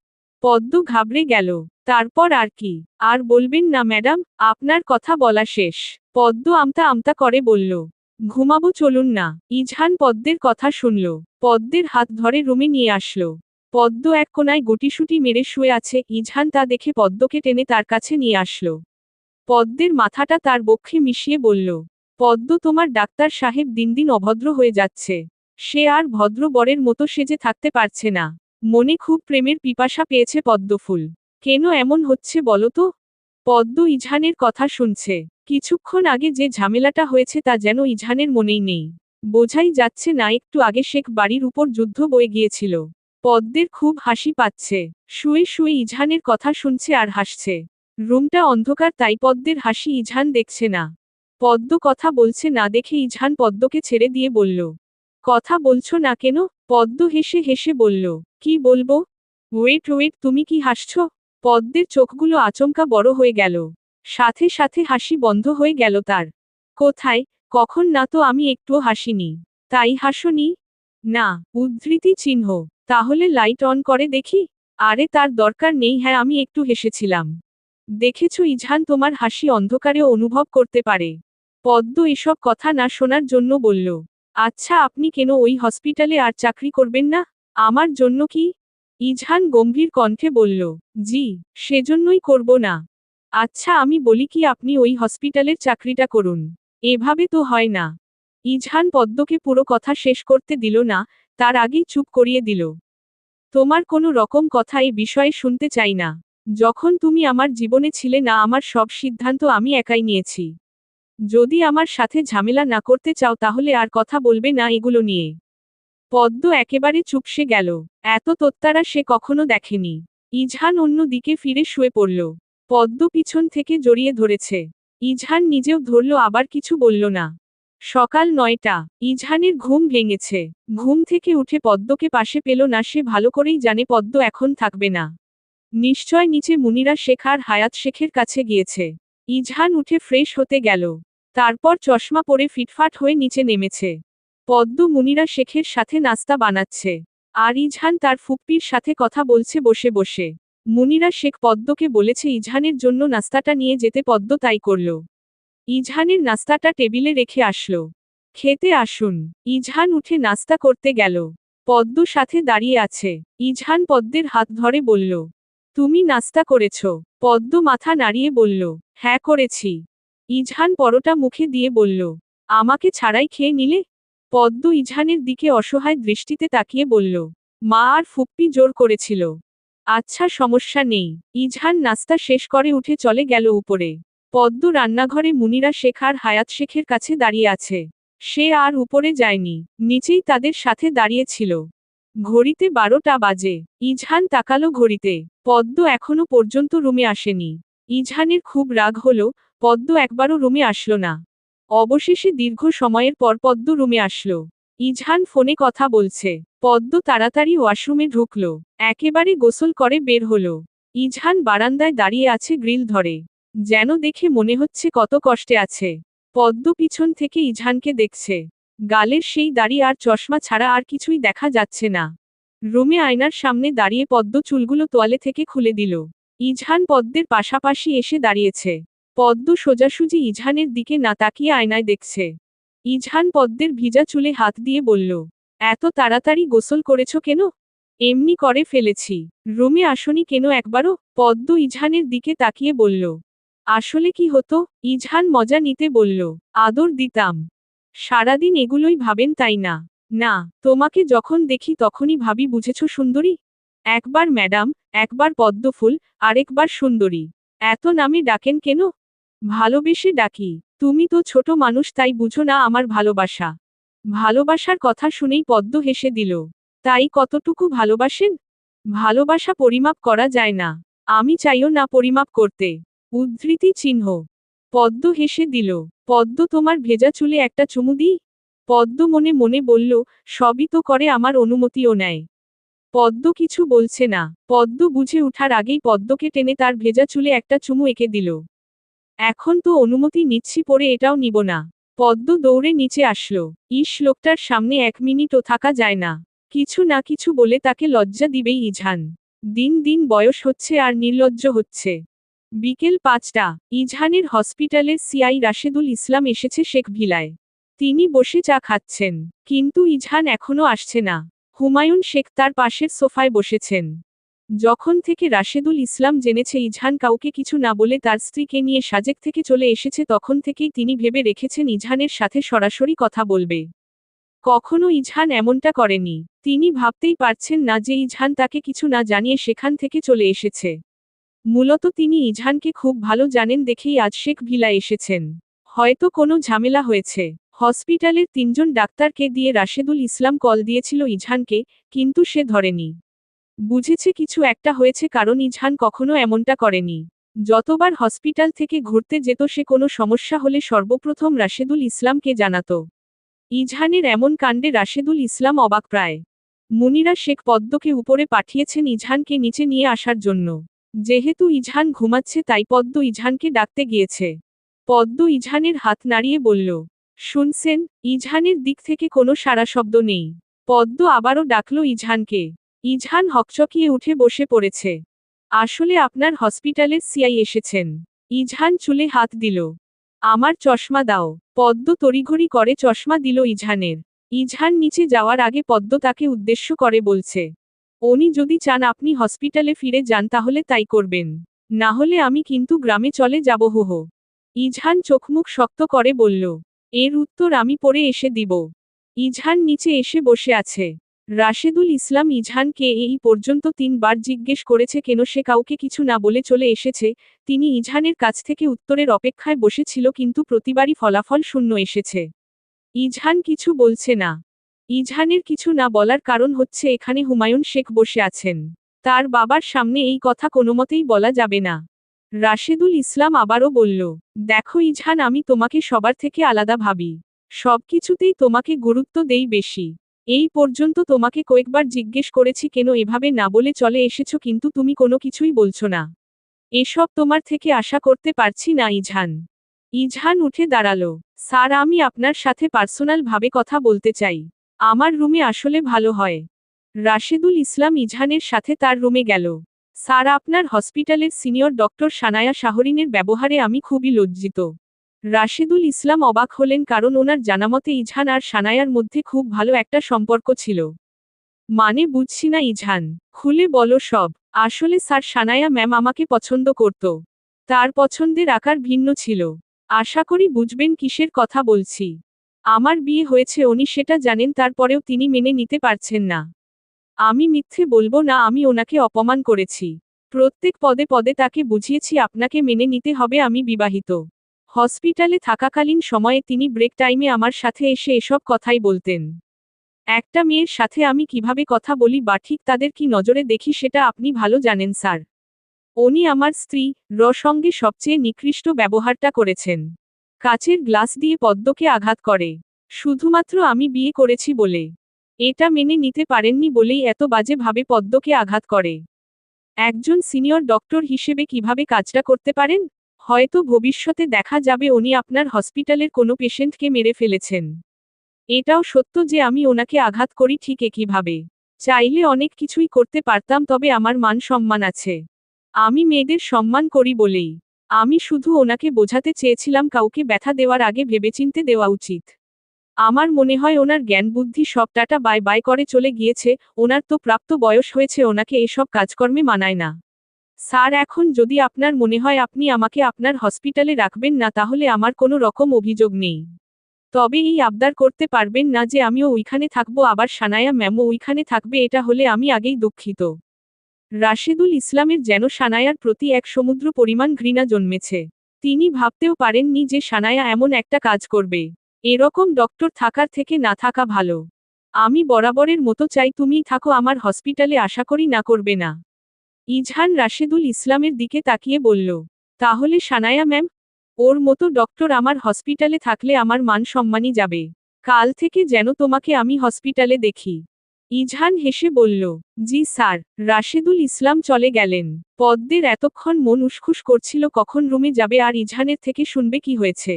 পদ্ম ঘাবড়ে গেল। তারপর আর কি? আর বলবেন না ম্যাডাম, আপনার কথা বলা শেষ। পদ্ম আমতা আমতা করে বলল, ঘুমাবো চলুন না। ইজহান পদ্মের কথা শুনল। পদ্মের হাত ধরে রুমে নিয়ে আসলো। পদ্ম এক কোনায় গুটিসুটি মেরে শুয়ে আছে, ইজহান তা দেখে পদ্মকে টেনে তার কাছে নিয়ে আসলো। পদ্মের মাথাটা তার বক্ষে মিশিয়ে বলল, পদ্ম তোমার ডাক্তার সাহেব দিন দিন অভদ্র হয়ে যাচ্ছে। সে আর ভদ্র বরের মতো সেজে থাকতে পারছে না। মনে খুব প্রেমের পিপাসা পেয়েছে পদ্মফুল। কেন এমন হচ্ছে বলো তো? পদ্ম ইজহানের কথা শুনছে। কিছুক্ষণ আগে যে ঝামেলাটা হয়েছে তা যেন ইজহানের মনেই নেই। বোঝাই যাচ্ছে না একটু আগে শেখ বাড়ির উপর যুদ্ধ বয়ে গিয়েছিল। পদ্মের খুব হাসি পাচ্ছে। শুয়ে শুয়ে ইজহানের কথা শুনছে আর হাসছে। রুমটা অন্ধকার তাই পদ্মের হাসি ইজহান দেখছে না। পদ্ম কথা বলছে না দেখে ইজহান পদ্মকে ছেড়ে দিয়ে বলল, কথা বলছো না কেন? পদ্ম হেসে হেসে বলল, কি বলবো? ওয়েট তুমি কি হাসছো? পদ্মের চোখগুলো আচমকা বড় হয়ে গেল। সাথে সাথে হাসি বন্ধ হয়ে গেল তার। কোথায়, কখন না তো আমি একটুও হাসিনি। তাই হাসনি? না। উদ্ধৃতি চিহ্ন। তাহলে লাইট অন করে দেখি। আরে তার দরকার নেই, হ্যাঁ আমি একটু হেসেছিলাম। দেখেছো ইজহান তোমার হাসি অন্ধকারেও অনুভব করতে পারে। পদ্ম এসব কথা না শোনার জন্য বলল, আচ্ছা আপনি কেন ওই হসপিটালে আর চাকরি করবেন না? আমার জন্য কি? ইজহান গম্ভীর কণ্ঠে বলল, জি, সেজন্যই করব না। আচ্ছা আমি বলি কি আপনি ওই হসপিটালের চাকরিটা করুন। এভাবে তো হয় না। ইজহান পদ্মকে পুরো কথা শেষ করতে দিল না, তার আগেই চুপ করিয়ে দিল। তোমার কোনো রকম কথা এ বিষয়ে শুনতে চাই না। যখন তুমি আমার জীবনে ছিলে না আমার সব সিদ্ধান্ত আমি একাই নিয়েছি। যদি আমার সাথে ঝামেলা না করতে চাও তাহলে আর কথা বলবে না এগুলো নিয়ে। পদ্ম একেবারে চুপসে গেল। এত তোত্তারা সে কখনো দেখেনি। ইজহান অন্য দিকে ফিরে শুয়ে পড়ল। পদ্ম পিছন থেকে জড়িয়ে ধরেছে। ইজহান নিজেও ধরল, আবার কিছু বলল না। সকাল 9টা। ইজহানের ঘুম ভেঙেছে। ঘুম থেকে উঠে পদ্মকে পাশে পেল না। সে ভালো করেই জানে পদ্ম এখন থাকবে না। নিশ্চয় নিচে মুনিরা শেখ আর হায়াত শেখের কাছে গিয়েছে। ইজহান উঠে ফ্রেশ হতে গেল। তারপর চশমা পরে ফিটফাট হয়ে নিচে নেমেছে। পদ্ম মুনিরা শেখের সাথে নাস্তা বানাচ্ছে। আর ইজহান তার ফুপ্পির সাথে কথা বলছে বসে বসে। মুনিরা শেখ পদ্মকে বলেছে ইজহানের জন্য নাস্তাটা নিয়ে যেতে, পদ্ম তাই করল। ইজহানের নাস্তাটা টেবিলে রেখে আসলো। খেতে আসুন। ইজহান উঠে নাস্তা করতে গেল। পদ্ম সাথে দাঁড়িয়ে আছে। ইজহান পদ্মের হাত ধরে বলল, তুমি নাস্তা করেছ? পদ্ম মাথা নাড়িয়ে বলল, হ্যাঁ করেছি। ইজহান পরোটা মুখে দিয়ে বলল, আমাকে ছাড়াই খেয়ে নিলে? পদ্ম ইজহানের দিকে অসহায় দৃষ্টিতে তাকিয়ে বলল, মা আর ফুপ্পি জোর করেছিল। আচ্ছা সমস্যা নেই। ইজহান নাস্তা শেষ করে উঠে চলে গেল উপরে। পদ্ম রান্নাঘরে মুনিরা শেখ আর হায়াত শেখের কাছে দাঁড়িয়ে আছে। সে আর উপরে যায়নি, নিচেই তাদের সাথে দাঁড়িয়েছিল। ঘড়িতে 12টা বাজে। ইজহান তাকালো ঘড়িতে। পদ্ম এখনো পর্যন্ত রুমে আসেনি। ইজহানের খুব রাগ হলো, পদ্ম একবারও রুমে আসলো না। অবশেষে দীর্ঘ সময়ের পর পদ্ম রুমে আসলো। ইজহান ফোনে কথা বলছে। পদ্ম তাড়াতাড়ি ওয়াশরুমে ঢুকলো। একেবারে গোসল করে বের হলো। ইজহান বারান্দায় দাঁড়িয়ে আছে গ্রিল ধরে। যেন দেখে মনে হচ্ছে কত কষ্টে আছে। পদ্ম পিছন থেকে ইজহানকে দেখছে। গালের সেই দাড়ি আর চশমা ছাড়া আর কিছুই দেখা যাচ্ছে না। রুমে আয়নার সামনে দাঁড়িয়ে পদ্ম চুলগুলো তোয়ালে থেকে খুলে দিল। ইজহান পদ্মের পাশাপাশি এসে দাঁড়িয়েছে। পদ্ম সোজাসুজি ইজহানের দিকে না তাকিয়ে আয়নায় দেখছে। ইজহান পদ্মের ভিজা চুলে হাত দিয়ে বলল, এত তাড়াতাড়ি গোসল করেছ কেন? এমনি করে ফেলেছি। রুমে আসনি কেন একবারও? পদ্ম ইজহানের দিকে তাকিয়ে বলল, আসলে কি হতো? ইজহান মজা নিতে বলল, আদর দিতাম। সারাদিন এগুলোই ভাবেন তাই না? না, তোমাকে যখন দেখি তখনই ভাবি বুঝেছ সুন্দরী। একবার ম্যাডাম, একবার পদ্মফুল, আরেকবার সুন্দরী। এত নামে ডাকেন কেন? ভালোবেসে ডাকি। তুমি তো ছোট মানুষ, তাই বুঝো না আমার ভালোবাসা। ভালোবাসার কথা শুনেই পদ্ম হেসে দিল। তাই কতটুকু ভালোবাসেন? ভালোবাসা পরিমাপ করা যায় না। আমি চাইও না পরিমাপ করতে। উদ্ধৃতি চিহ্ন। পদ্ম হেসে দিল। পদ্ম তোমার ভেজা চুলে একটা চুমু দিই? পদ্ম মনে মনে বলল, সবই তো করে আমার অনুমতিও নেয়। পদ্ম কিছু বলছে না। পদ্ম বুঝে উঠার আগেই পদ্মকে টেনে তার ভেজা চুলে একটা চুমু এঁকে দিল। এখন তো অনুমতি নিচ্ছি, পরে এটাও নিব না। পদ্ম দৌড়ে নিচে আসলো। ইস, লোকটার সামনে 1 মিনিটও থাকা যায় না। কিছু না কিছু বলে তাকে লজ্জা দিবেই ইজহান। দিন দিন বয়স হচ্ছে আর নির্লজ্জ হচ্ছে। বিকেল 5টা। ইজহানের হসপিটালের সিআই রাশেদুল ইসলাম এসেছে শেখ ভিলায়। তিনি বসে চা খাচ্ছেন। কিন্তু ইজহান এখনো আসছে না। হুমায়ুন শেখ তার পাশের সোফায় বসেছেন। যখন থেকে রাশেদুল ইসলাম জেনেছে ইজহান কাউকে কিছু না বলে তার স্ত্রীকে নিয়ে সাজেক থেকে চলে এসেছে, তখন থেকেই তিনি ভেবে রেখেছেন ইজহানের সাথে সরাসরি কথা বলবে। কখনো ইজহান এমনটা করেনি। তিনি ভাবতেই পারছেন না যে ইজহান তাকে কিছু না জানিয়ে সেখান থেকে চলে এসেছে। মূলত তিনি ইজহানকে খুব ভালো জানেন দেখেই আজ শেখ ভিলা এসেছেন। হয়তো কোনো ঝামেলা হয়েছে। হসপিটালের 3জন ডাক্তারকে দিয়ে রাশেদুল ইসলাম কল দিয়েছিল ইজহানকে, কিন্তু সে ধরেনি। বুঝেছে কিছু একটা হয়েছে, কারণ ইজহান কখনো এমনটা করেনি। যতবার হসপিটাল থেকে ঘুরতে যেত সে কোনো সমস্যা হলে সর্বপ্রথম রাশেদুল ইসলামকে জানাতো। ইজহানের এমন কাণ্ডে রাশেদুল ইসলাম অবাক প্রায়। মুনিরা শেখ পদ্মকে উপরে পাঠিয়েছেন ইজহানকে নিচে নিয়ে আসার জন্য। যেহেতু ইজহান ঘুমাচ্ছে তাই পদ্ম ইজহানকে ডাকতে গিয়েছে। পদ্ম ইজহানের হাত নাড়িয়ে বলল, শুনছেন? ইজহানের দিক থেকে কোনো সাড়া শব্দ নেই। পদ্ম আবারও ডাকল ইজহানকে। ইজহান হকচকিয়ে উঠে বসে পড়েছে। আসলে আপনার হসপিটালের সিআই এসেছেন। ইজহান চুলে হাত দিল। আমার চশমা দাও। পদ্ম তড়িঘড়ি করে চশমা দিল ইজহানের। ইজহান নিচে যাওয়ার আগে পদ্ম তাকে উদ্দেশ্য করে বলছে, উনি যদি চান আপনি হসপিটালে ফিরে যান তাহলে তাই করবেন। না হলে আমি কিন্তু গ্রামে চলে যাব। হো। ইজহান চোখমুখ শক্ত করে বলল, এর উত্তর আমি পরে এসে দিব। ইজহান নিচে এসে বসে আছে। রাশেদুল ইসলাম ইজহানকে এই পর্যন্ত 3 বার জিজ্ঞেস করেছে কেন সে কাউকে কিছু না বলে চলে এসেছে। তিনি ইজহানের কাছ থেকে উত্তরের অপেক্ষায় বসেছিল কিন্তু প্রতিবারই ফলাফল শূন্য এসেছে। ইজহান কিছু বলছে না। ইজহানের কিছু না বলার কারণ হচ্ছে এখানে হুমায়ুন শেখ বসে আছেন। তার বাবার সামনে এই কথা কোনোমতেই বলা যাবে না। রাশেদুল ইসলাম আবারও বলল, দেখো ইজহান, আমি তোমাকে সবার থেকে আলাদা ভাবি। সবকিছুতেই তোমাকে গুরুত্ব দেই বেশি। এই পর্যন্ত তোমাকে কয়েকবার জিজ্ঞেস করেছি কেন এভাবে না বলে চলে এসেছো, কিন্তু তুমি কোনো কিছুই বলছো না। এসব তোমার থেকে আশা করতে পারছি না ইজহান। ইজহান উঠে দাঁড়ালো। স্যার, আমি আপনার সাথে পার্সোনাল ভাবে কথা বলতে চাই। আমার রুমে আসলে ভালো হয়। রাশেদুল ইসলাম ইজহানের সাথে তার রুমে গেল। স্যার, আপনার হসপিটালের সিনিয়র ডক্টর সানায়া শাহরিনের ব্যবহারে আমি খুবই লজ্জিত। রাশেদুল ইসলাম অবাক হলেন, কারণ ওনার জানামতে ইজহান আর সানায়ার মধ্যে খুব ভালো একটা সম্পর্ক ছিল। মানে বুঝছি না ইজহান, খুলে বলো সব। আসলে স্যার, সানায়া ম্যাম আমাকে পছন্দ করত। তার পছন্দের আকার ভিন্ন ছিল। আশা করি বুঝবেন কিসের কথা বলছি। আমার বিয়ে হয়েছে উনি সেটা জানেন, তারপরেও তিনি মেনে নিতে পারছেন না। আমি মিথ্যে বলবো না, আমি ওনাকে অপমান করেছি। প্রত্যেক পদে পদে তাকে বুঝিয়েছি আপনাকে মেনে নিতে হবে, আমি বিবাহিত। হসপিটালে থাকাকালীন সময়ে তিনি ব্রেক টাইমে আমার সাথে এসে এসব কথাই বলতেন। একটা মেয়ের সাথে আমি কিভাবে কথা বলি বা ঠিক তাদের কি নজরে দেখি সেটা আপনি ভালো জানেন স্যার। উনি আমার স্ত্রী সঙ্গে সবচেয়ে নিকৃষ্ট ব্যবহারটা করেছেন। কাচের গ্লাস দিয়ে পদ্মকে আঘাত করে। শুধুমাত্র আমি বিয়ে করেছি বলে। এটা মেনে নিতে পারেননি বলেই এত বাজে ভাবে পদ্মকে আঘাত করে। একজন সিনিয়র ডক্টর হিসেবে কিভাবে কাজটা করতে পারেন? হয়তো ভবিষ্যতে দেখা যাবে উনি আপনার হসপিটালের কোনো পেশেন্টকে মেরে ফেলেছেন। এটাও সত্য যে আমি ওনাকে আঘাত করি ঠিক একইভাবে। চাইলে অনেক কিছুই করতে পারতাম, তবে আমার মান সম্মান আছে। আমি মেয়েদের সম্মান করি বলেই। আমি শুধু ওনাকে বোঝাতে চেয়েছিলাম কাউকে ব্যথা দেওয়ার আগে ভেবেচিন্তে দেওয়া উচিত। আমার মনে হয় ওনার জ্ঞান বুদ্ধি সব টাটা বাই বাই করে চলে গিয়েছে। ওনার তো প্রাপ্ত বয়স হয়েছে, ওনাকে এসব কাজকর্মে মানায় না। স্যার, এখন যদি আপনার মনে হয় আপনি আমাকে আপনার হসপিটালে রাখবেন না, তাহলে আমার কোনো রকম অভিযোগ নেই। তবে এই আবদার করতে পারবেন না যে আমিও ওইখানে থাকবো আবার সানায়া ম্যামও ওইখানে থাকবে, এটা হলে আমি আগেই দুঃখিত। রাশেদুল ইসলামের যেন সানায়ার প্রতি এক সমুদ্র পরিমাণ ঘৃণা জন্মেছে। তিনি ভাবতেও পারেননি যে সানায়া এমন একটা কাজ করবে। এরকম ডক্টর থাকার থেকে না থাকা ভালো। আমি বরাবরের মতো চাই তুমিই থাকো আমার হসপিটালে, আশা করি না করবে না। ইজহান রাশেদুল ইসলামের দিকে তাকিয়ে বলল, তাহলে সানায়া ম্যাম? ওর মতো ডক্টর আমার হসপিটালে থাকলে আমার মান সম্মানই যাবে। কাল থেকে যেন তোমাকে আমি হসপিটালে দেখি। ইজহান হেসে বলল, জি স্যার। রাশেদুল ইসলাম চলে গেলেন। পদ্মের এতক্ষণ মন উসখুস করছিল কখন রুমে যাবে আর ইজহানের থেকে শুনবে কি হয়েছে।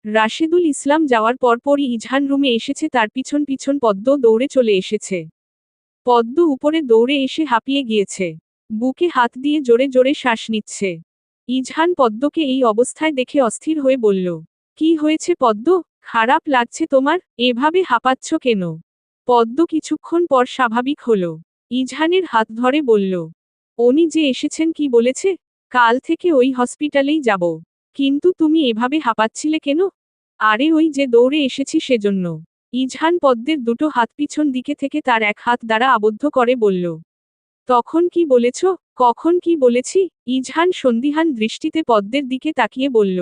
রাশেদুল ইসলাম যাওয়ার পরপরই ইজহান রুমে এসেছে, তার পিছন পিছন পদ্ম দৌড়ে চলে এসেছে। পদ্ম উপরে দৌড়ে এসে হাঁপিয়ে গিয়েছে। বুকে হাত দিয়ে জোরে জোরে শ্বাস নিচ্ছে। ইজহান পদ্মকে এই অবস্থায় দেখে অস্থির হয়ে বলল, কি হয়েছে পদ্ম? খারাপ লাগছে তোমার? এভাবে হাঁপাচ্ছ কেন? পদ্ম কিছুক্ষণ পর স্বাভাবিক হল। ইজহানের হাত ধরে বলল, উনি যে এসেছেন কি বলেছে? কাল থেকে ওই হসপিটালেই যাব। কিন্তু তুমি এভাবে হাঁপাচ্ছিলে কেন? আরে ওই যে দৌড়ে এসেছি সেজন্য। ইজহান পদ্মের দুটো হাত পিছন দিকে থেকে তার এক হাত দ্বারা আবদ্ধ করে বলল, তখন কি বলেছ? কখন কি বলেছি? ইজহান সন্দিহান দৃষ্টিতে পদ্মের দিকে তাকিয়ে বলল,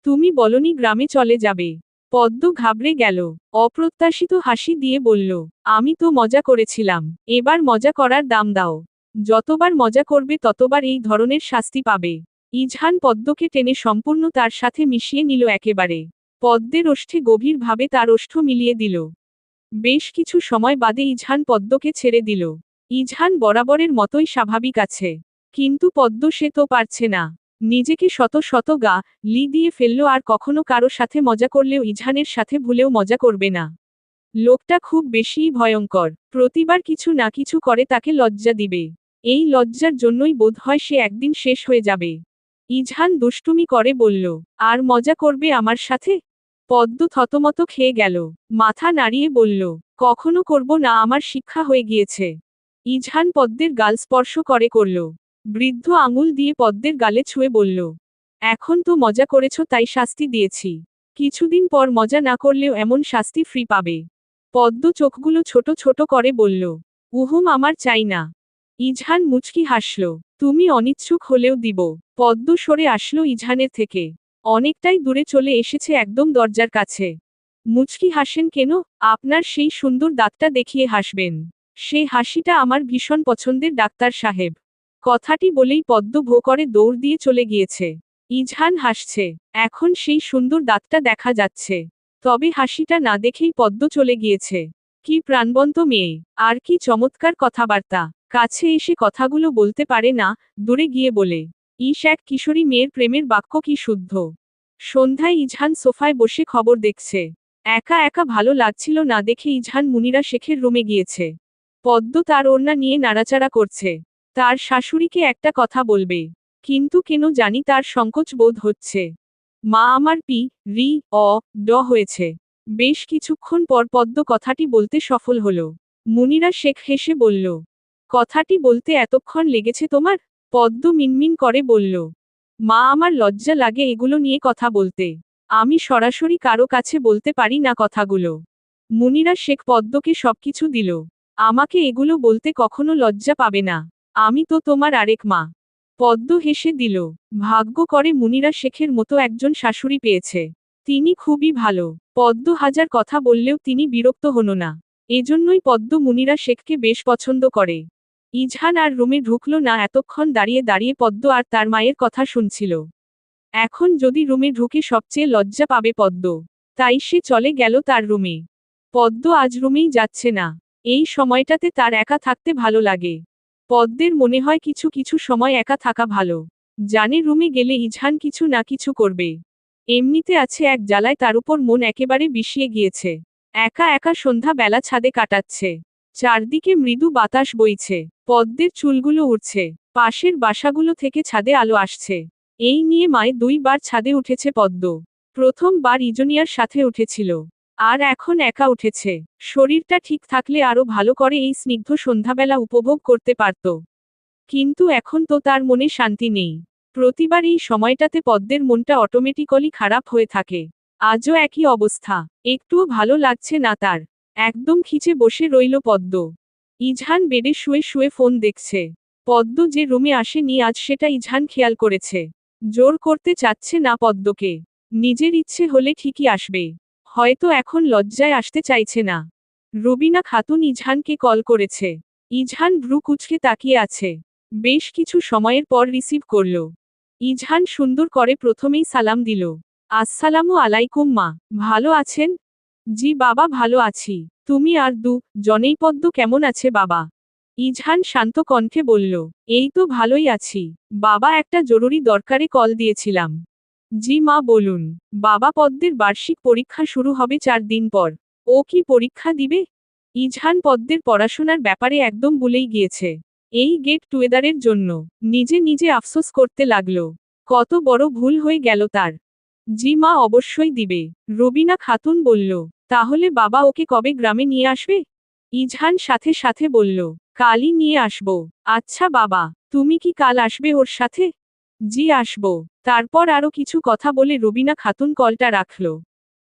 তুমি বলনি গ্রামে চলে যাবে। পদ্ম ঘাবড়ে গেল। অপ্রত্যাশিত হাসি দিয়ে বলল, আমি তো মজা করেছিলাম। এবার মজা করার দাম দাও। যতবার মজা করবে ততবার এই ধরনের শাস্তি পাবে। ইজহান পদ্মকে টেনে সম্পূর্ণ তার সাথে মিশিয়ে নিল একেবারে। পদ্মের ওষ্ঠে গভীরভাবে তার ওষ্ঠ মিলিয়ে দিল। বেশ কিছু সময় বাদে ইজহান পদ্মকে ছেড়ে দিল। ইজহান বরাবরের মতোই স্বাভাবিক আছে। কিন্তু পদ্ম সে তো পারছে না। নিজেকে শত শত লি দিয়ে ফেলল, আর কখনো কারো সাথে মজা করলেও ইজহানের সাথে ভুলেও মজা করবে না। লোকটা খুব বেশিই ভয়ঙ্কর। প্রতিবার কিছু না কিছু করে তাকে লজ্জা দিবে। এই লজ্জার জন্যই বোধ হয় সে একদিন শেষ হয়ে যাবে। ইজহান দুষ্টুমি করে বলল, আর মজা করবে আমার সাথে? পদ্ম থতমত খেয়ে গেল। মাথা নাড়িয়ে বলল, কখনো করব না, আমার শিক্ষা হয়ে গিয়েছে। ইজহান পদ্মের গাল স্পর্শ করে করল। বৃদ্ধ আঙুল দিয়ে পদ্মের গালে ছুঁয়ে বলল, এখন তো মজা করেছ তাই শাস্তি দিয়েছি। কিছুদিন পর মজা না করলেও এমন শাস্তি ফ্রি পাবে। পদ্ম চোখগুলো ছোট ছোট করে বলল, উহুম, আমার চাই না। ইজহান মুচকি হাসল, তুমি অনিচ্ছুক হলেও দিব। পদ্ম সরে আসলো ইজহানের থেকে। অনেকটাই দূরে চলে এসেছে, একদম দরজার কাছে। মুচকি হাসেন কেন? আপনার সেই সুন্দর দাঁতটা দেখিয়ে হাসবেন। সেই হাসিটা আমার ভীষণ পছন্দের, ডাক্তার সাহেব। কথাটি বলেই পদ্ম ভো করে দৌড় দিয়ে চলে গিয়েছে। ইজহান হাসছে, এখন সেই সুন্দর দাঁতটা দেখা যাচ্ছে। তবে হাসিটা না দেখেই পদ্ম চলে গিয়েছে। কি প্রাণবন্ত মেয়ে, আর কি চমৎকার কথাবার্তা। কাছে এসে কথাগুলো বলতে পারে না, দূরে গিয়ে বলে। ইস, এক কিশোরী মেয়ের প্রেমের বাক্য কি শুদ্ধ। সন্ধ্যায় ইজহান সোফায় বসে খবর দেখছে। একা একা ভালো লাগছিল না দেখে ইজহান মুনিরা শেখের রুমে গিয়েছে। পদ্ম তার ওড়না নিয়ে নাড়াচাড়া করছে। তার শাশুড়িকে একটা কথা বলবে, কিন্তু কেন জানি তার সংকোচ বোধ হচ্ছে। মা আমার পি রি অ ড হয়েছে। বেশ কিছুক্ষণ পর পদ্ম কথাটি বলতে সফল হলো। মুনিরা শেখ হেসে বলল, কথাটি বলতে এতক্ষণ লেগেছে তোমার? পদ্ম মিনমিন করে বলল, মা আমার লজ্জা লাগে এগুলো নিয়ে কথা বলতে। আমি সরাসরি কারো কাছে বলতে পারি না কথাগুলো। মুনিরা শেখ পদ্মকে সবকিছু দিল। আমাকে এগুলো বলতে কখনো লজ্জা পাবে না। আমি তো তোমার আরেক মা। পদ্ম হেসে দিল। ভাগ্য করে মুনিরা শেখের মতো একজন শাশুড়ি পেয়েছে। তিনি খুবই ভালো। পদ্ম হাজার কথা বললেও তিনি বিরক্ত হন না। এজন্যই পদ্ম মুনিরা শেখকে বেশ পছন্দ করে। ইজহান আর রুমে ঢুকল না, এতক্ষণ দাঁড়িয়ে দাঁড়িয়ে পদ্ম আর তার মায়ের কথা শুনছিল। এখন যদি রুমে ঢুকে সবচেয়ে লজ্জা পাবে পদ্ম। তাই সে চলে গেল তার রুমে। পদ্ম আজ রুমেই যাচ্ছে না। এই সময়টাতে তার একা থাকতে ভালো লাগে। পদ্মের মনে হয় কিছু কিছু সময় একা থাকা ভালো। জানে রুমে গেলে ইজহান কিছু না কিছু করবে। এমনিতে আছে এক জ্বালায়, তার উপর মন একেবারে বিষিয়ে গিয়েছে। একা একা সন্ধ্যা বেলা ছাদে কাটাচ্ছে। চারদিকে মৃদু বাতাস বইছে। পদ্মের চুলগুলো উড়ছে। পাশের বাসাগুলো থেকে ছাদে আলো আসছে। এই নিয়ে মায়ে 2 বার ছাদে উঠেছে পদ্ম। প্রথমবার ইজনিয়ার সাথে উঠেছিল। আর এখন একা উঠেছে। শরীরটা ঠিক থাকলে আরো ভালো করে এই স্নিগ্ধ সন্ধ্যাবেলা উপভোগ করতে পারত। কিন্তু এখন তো তার মনে শান্তি নেই। প্রতিবার এই সময়টাতে পদ্মের মনটা অটোমেটিক্যালি খারাপ হয়ে থাকে। আজও একই অবস্থা। একটুও ভালো লাগছে না তার। একদম খিচে বসে রইল পদ্ম। ইজহান বেডে শুয়ে শুয়ে ফোন দেখছে। পদ্ম যে রুমে আসেনি আজ, সেটা ইজহান খেয়াল করেছে। জোর করতে চাচ্ছে না পদ্মকে। নিজের ইচ্ছে হলে ঠিকই আসবে। হয়তো এখন লজ্জায় আসতে চাইছে না। রুবিনা খাতুন ইজহানকে কল করেছে। ইজহান ভ্রু কুঁচকে তাকিয়ে আছে। বেশ কিছু সময়ের পর রিসিভ করল। ইজহান সুন্দর করে প্রথমেই সালাম দিল। আসসালামু আলাইকুম মা, ভালো আছেন? জি বাবা, ভালো আছি। তুমি আর জনেই পদ্ম কেমন আছে বাবা? ইজহান শান্ত কণ্ঠে বলল, এই তো ভালোই আছি বাবা, একটা জরুরি দরকারে কল দিয়েছিলাম। জি মা, বলুন। বাবা, পদ্মের বার্ষিক পরীক্ষা শুরু হবে 4 দিন পর। ও কি পরীক্ষা দিবে? ইজহান পদ্মের পড়াশোনার ব্যাপারে একদম ভুলেই গিয়েছে। এই গেট টুগেদারের জন্য নিজে নিজে আফসোস করতে লাগলো। কত বড় ভুল হয়ে গেল তার। জি মা, অবশ্যই দিবে, রবিনা খাতুন বলল। তাহলে বাবা ওকে কবে গ্রামে নিয়ে আসবে? ইজহান সাথে সাথে বলল, কালই নিয়ে আসব। আচ্ছা বাবা, তুমি কি কাল আসবে ওর সাথে? জি আসব। তারপর আরো কিছু কথা বলে রবিনা খাতুন কলটা রাখল।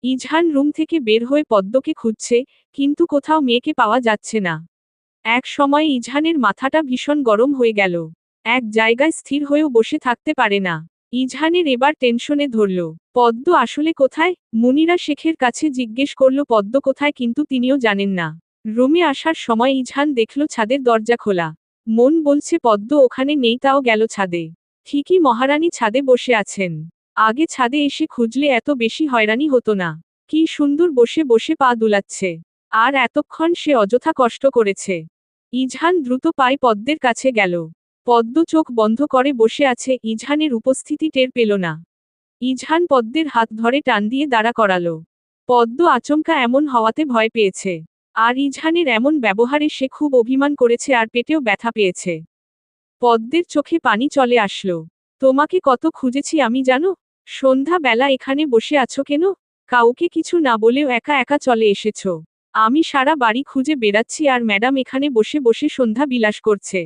ইজহান রুম থেকে বের হয়ে পদ্মকে খুঁজছে, কিন্তু কোথাও মেয়েকে পাওয়া যাচ্ছে না। এক সময় ইজহানের মাথাটা ভীষণ গরম হয়ে গেল। এক জায়গায় স্থির হয়েও বসে থাকতে পারে না। ইজহানের এবার টেনশনে ধরল। পদ্ম আসলে কোথায়? মুনিরা শেখের কাছে জিজ্ঞেস করল পদ্ম কোথায়, কিন্তু তিনিও জানেন না। রুমে আসার সময় ইজহান দেখল ছাদের দরজা খোলা। মন বলছে পদ্ম ওখানে নেই, তাও গেল ছাদে। ঠিকই মহারানী ছাদে বসে আছেন। আগে ছাদে এসে খুঁজলে এত বেশি হয়রানি হতো না। কি সুন্দর বসে বসে পা দুলাচ্ছে। আর এতক্ষণ সে অযথা কষ্ট করেছে। ইজহান দ্রুত পায়ে পদ্মের কাছে গেল। পদ্ম চোখ বন্ধ করে বসে আছে, ইজহানের উপস্থিতি টের পেল না। ইজহান পদ্মের হাত ধরে টান দিয়ে দাঁড়া করালো। পদ্ম আচমকা এমন হওয়াতে ভয় পেয়েছে। আর ইজহানের এমন ব্যবহারে সে খুব অভিমান করেছে আর পেটেও ব্যথা পেয়েছে। পদ্মের চোখে পানি চলে আসলো। তোমাকে কত খুঁজেছি আমি জানো? সন্ধ্যা বেলা এখানে বসে আছো কেন? কাউকে কিছু না বলেও একা একা চলে এসেছো। আমি সারা বাড়ি খুঁজে বেড়াচ্ছি আর ম্যাডাম এখানে বসে বসে সন্ধ্যা বিলাস করছে।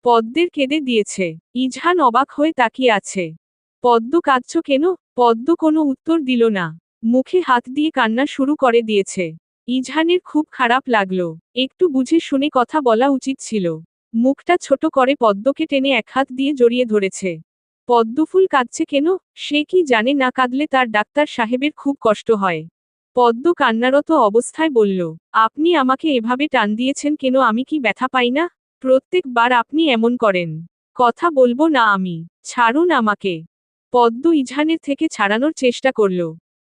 পদ্মের কেঁদে দিয়েছে। ইজহান অবাক হয়ে তাকিয়ে আছে। পদ্ম, কাঁদছো কেন? পদ্ম কোনো উত্তর দিল না। মুখে হাত দিয়ে কান্না শুরু করে দিয়েছে। ইজহানের খুব খারাপ লাগলো। একটু বুঝে শুনে কথা বলা উচিত ছিল। মুখটা ছোট করে পদ্মকে টেনে এক হাত দিয়ে জড়িয়ে ধরেছে। পদ্মফুল কাঁদছে কেন? সে কি জানে না কাঁদলে তার ডাক্তার সাহেবের খুব কষ্ট হয়। পদ্ম কান্নারত অবস্থায় বলল, আপনি আমাকে এভাবে টান দিয়েছেন কেন? আমি কি ব্যথা পাই না? প্রত্যেকবার আপনি এমন করেন। কথা বলবো না আমি। ছাড়ুন আমাকে। পদ্ম ইজহানের থেকে ছাড়ানোর চেষ্টা করল।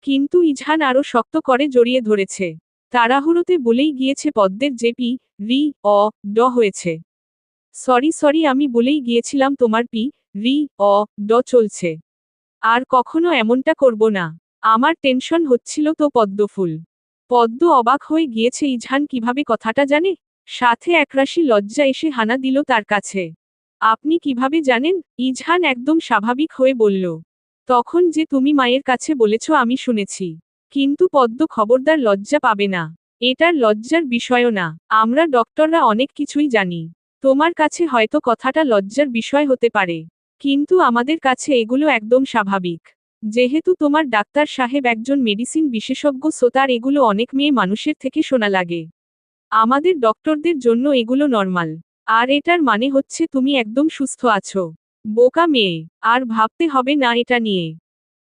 কিন্তু ইজহান আরো শক্ত করে জড়িয়ে ধরেছে। তাড়াহুড়োতে বলেই গিয়েছে পদ্মের জেপি, রি, অ, ড হয়েছে। সরি আমি বলেই গিয়েছিলাম তোমার পি, রি, অ, ড চলছে। আর কখনো এমনটা করব না। আমার টেনশন হচ্ছিল তো পদ্মফুল। পদ্ম অবাক হয়ে গিয়েছে ইজহান কিভাবে কথাটা জানে। সাথে একরাশি লজ্জা এসে হানা দিল তার কাছে। আপনি কিভাবে জানেন? ইজহান একদম স্বাভাবিক হয়ে বলল। তখন যে তুমি মায়ের কাছে বলেছ আমি শুনেছি। কিন্তু পদ্ম খবরদার লজ্জা পাবে না। এটার লজ্জার বিষয়ও না। আমরা ডক্টররা অনেক কিছুই জানি। তোমার কাছে হয়তো কথাটা লজ্জার বিষয় হতে পারে। কিন্তু আমাদের কাছে এগুলো একদম স্বাভাবিক। যেহেতু তোমার ডাক্তার সাহেব একজন মেডিসিন বিশেষজ্ঞ, সো তার এগুলো অনেক মেয়ে মানুষের থেকে শোনা লাগে। আমাদের ডক্টরদের জন্য এগুলো নর্মাল। আর এটার মানে হচ্ছে তুমি একদম সুস্থ আছো। বোকা মেয়ে। আর ভাবতে হবে না এটা নিয়ে।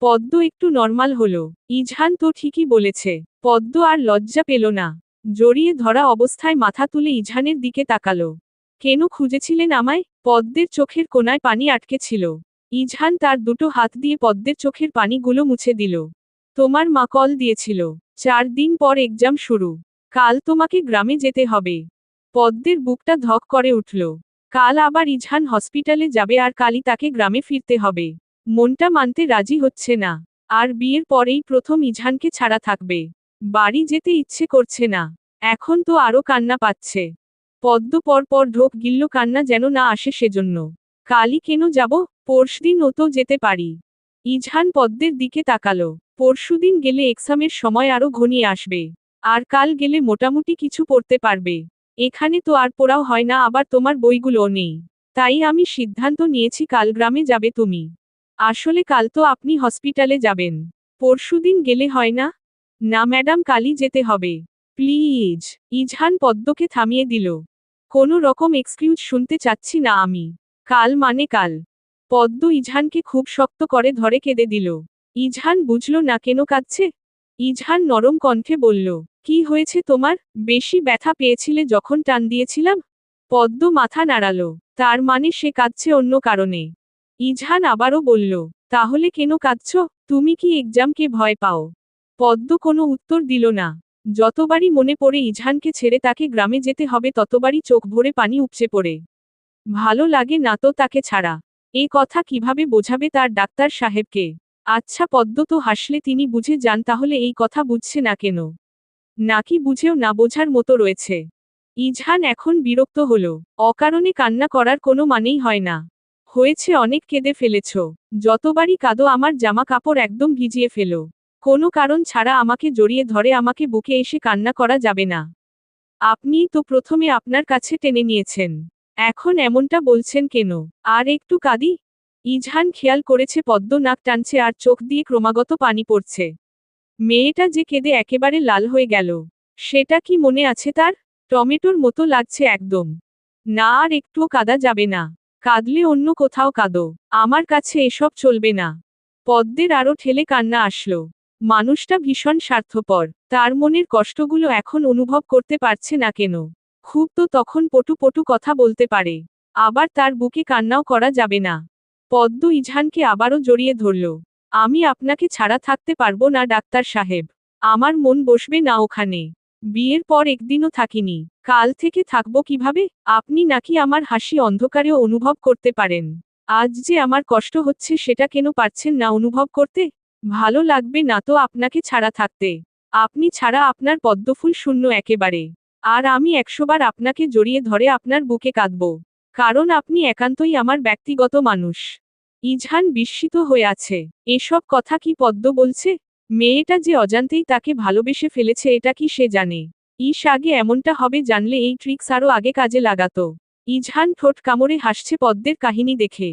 পদ্ম একটু নর্মাল হলো। ইজহান তো ঠিকই বলেছে। পদ্ম আর লজ্জা পেল না। জড়িয়ে ধরা অবস্থায় মাথা তুলে ইজহানের দিকে তাকালো। কেন খুঁজেছিলেন আমায়? পদ্মের চোখের কোণায় পানি আটকে ছিল। ইজহান তার দুটো হাত দিয়ে পদ্মের চোখের পানিগুলো মুছে দিল। তোমার মা কল দিয়েছিল। 4 দিন পর এক্সাম শুরু। কাল তোমাকে গ্রামে যেতে হবে। পদ্মের বুকটা ধক করে উঠল। কাল আবার ইজহান হসপিটালে যাবে আর কালই তাকে গ্রামে ফিরতে হবে। মনটা মানতে রাজি হচ্ছে না। আর বিয়ের পরেই প্রথম ইজহানকে ছাড়া থাকবে। বাড়ি যেতে ইচ্ছে করছে না। এখন তো আরো কান্না পাচ্ছে। পদ্ম পর ঢোক গিলল কান্না যেন না আসে সেজন্য। কালই কেন যাব? পরশুদিন ও তো যেতে পারি। ইজহান পদ্মের দিকে তাকালো। পরশুদিন গেলে এক্সামের সময় আরো ঘনিয়ে আসবে। আর কাল গেলে মোটামুটি কিছু পড়তে পারবে। এখানে তো আর পড়াও হয় না, আবার তোমার বইগুলোও নেই। তাই আমি সিদ্ধান্ত নিয়েছি কাল গ্রামে যাবে তুমি। আসলে কাল তো আপনি হসপিটালে যাবেন। পরশুদিন গেলে হয় না? না ম্যাডাম, কালই যেতে হবে। প্লিজ। ইজহান পদ্মকে থামিয়ে দিল। কোনো রকম এক্সকিউজ শুনতে চাচ্ছি না আমি। কাল মানে কাল। পদ্ম ইজহানকে খুব শক্ত করে ধরে কেঁদে দিল। ইজহান বুঝল না কেন কাঁদছে। ইজহান নরম কণ্ঠে বলল, কি হয়েছে তোমার? বেশি ব্যথা পেয়েছিলে যখন টান দিয়েছিলাম? পদ্ম মাথা নাড়ালো। তার মানে সে কাঁদছে অন্য কারণে। ইজহান আবারও বলল, তাহলে কেন কাঁদছ? তুমি কি এক্সামকে ভয় পাও? পদ্ম কোনো উত্তর দিল না। যতবারই মনে পড়ে ইজহানকে ছেড়ে তাকে গ্রামে যেতে হবে ততবারই চোখ ভরে পানি উপচে পড়ে। ভালো লাগে না তো তাকে ছাড়া। এ কথা কিভাবে বোঝাবে তার ডাক্তার সাহেবকে? আচ্ছা পদ্ম তো হাসলে তিনি বুঝে যান, তাহলে এই কথা বুঝছে না কেন? নাকি বুঝেও না বোঝার মতো রয়েছে? ইজহান এখন বিরক্ত হল। অকারণে কান্না করার কোনো মানেই হয় না। হয়েছে, অনেক কেঁদে ফেলেছ। যতবারই কাঁদো আমার জামা কাপড় একদম ভিজিয়ে ফেলো। কোনো কারণ ছাড়া আমাকে জড়িয়ে ধরে আমাকে বুকে এসে কান্না করা যাবে না। আপনিই তো প্রথমে আপনার কাছে টেনে নিয়েছেন। এখন এমনটা বলছেন কেন? আর একটু কাঁদি? ইজহান খেয়াল করেছে পদ্ম নাক টানছে আর চোখ দিয়ে ক্রমাগত পানি পড়ছে। মেয়েটা যে কেঁদে একেবারে লাল হয়ে গেল। সেটা কি মনে আছে তার? টমেটোর মতো লাগছে একদম। না, আর একটুও কাঁদা যাবে না। কাঁদলে অন্য কোথাও কাঁদো। আমার কাছে এসব চলবে না। পদ্মের আরও ঠেলে কান্না আসলো। মানুষটা ভীষণ স্বার্থপর। তার মনের কষ্টগুলো এখন অনুভব করতে পারছে না কেন? খুব তো তখন পটু কথা বলতে পারে। আবার তার বুকে কান্নাও করা যাবে না। পদ্ম ইজহানকে আবারও জড়িয়ে ধরল। আমি আপনাকে ছাড়া থাকতে পারবো না ডাক্তার সাহেব। আমার মন বসবে না ওখানে। বিয়ের পর একদিনও থাকিনি। কাল থেকে থাকবো কিভাবে? আপনি নাকি আমার হাসি অন্ধকারেও অনুভব করতে পারেন। আজ যে আমার কষ্ট হচ্ছে সেটা কেন পারছেন না অনুভব করতে? ভালো লাগবে না তো আপনাকে ছাড়া থাকতে? আপনি ছাড়া আপনার পদ্মফুল শূন্য একেবারে। আর আমি 100 বার আপনাকে জড়িয়ে ধরে আপনার বুকে কাঁদব। কারণ আপনি একান্তই আমার ব্যক্তিগত মানুষ। ইজহান বিস্মিত হয়ে আছে। এসব কথা কি পদ্ম বলছে? মেয়েটা যে অজান্তেই তাকে ভালোবেসে ফেলেছে এটা কি সে জানে? আগে এমনটা হবে জানলে এই ট্রিক্স আরও আগে কাজে লাগাতো। ইজহান ঠোঁট কামড়ে হাসছে পদ্মের কাহিনী দেখে।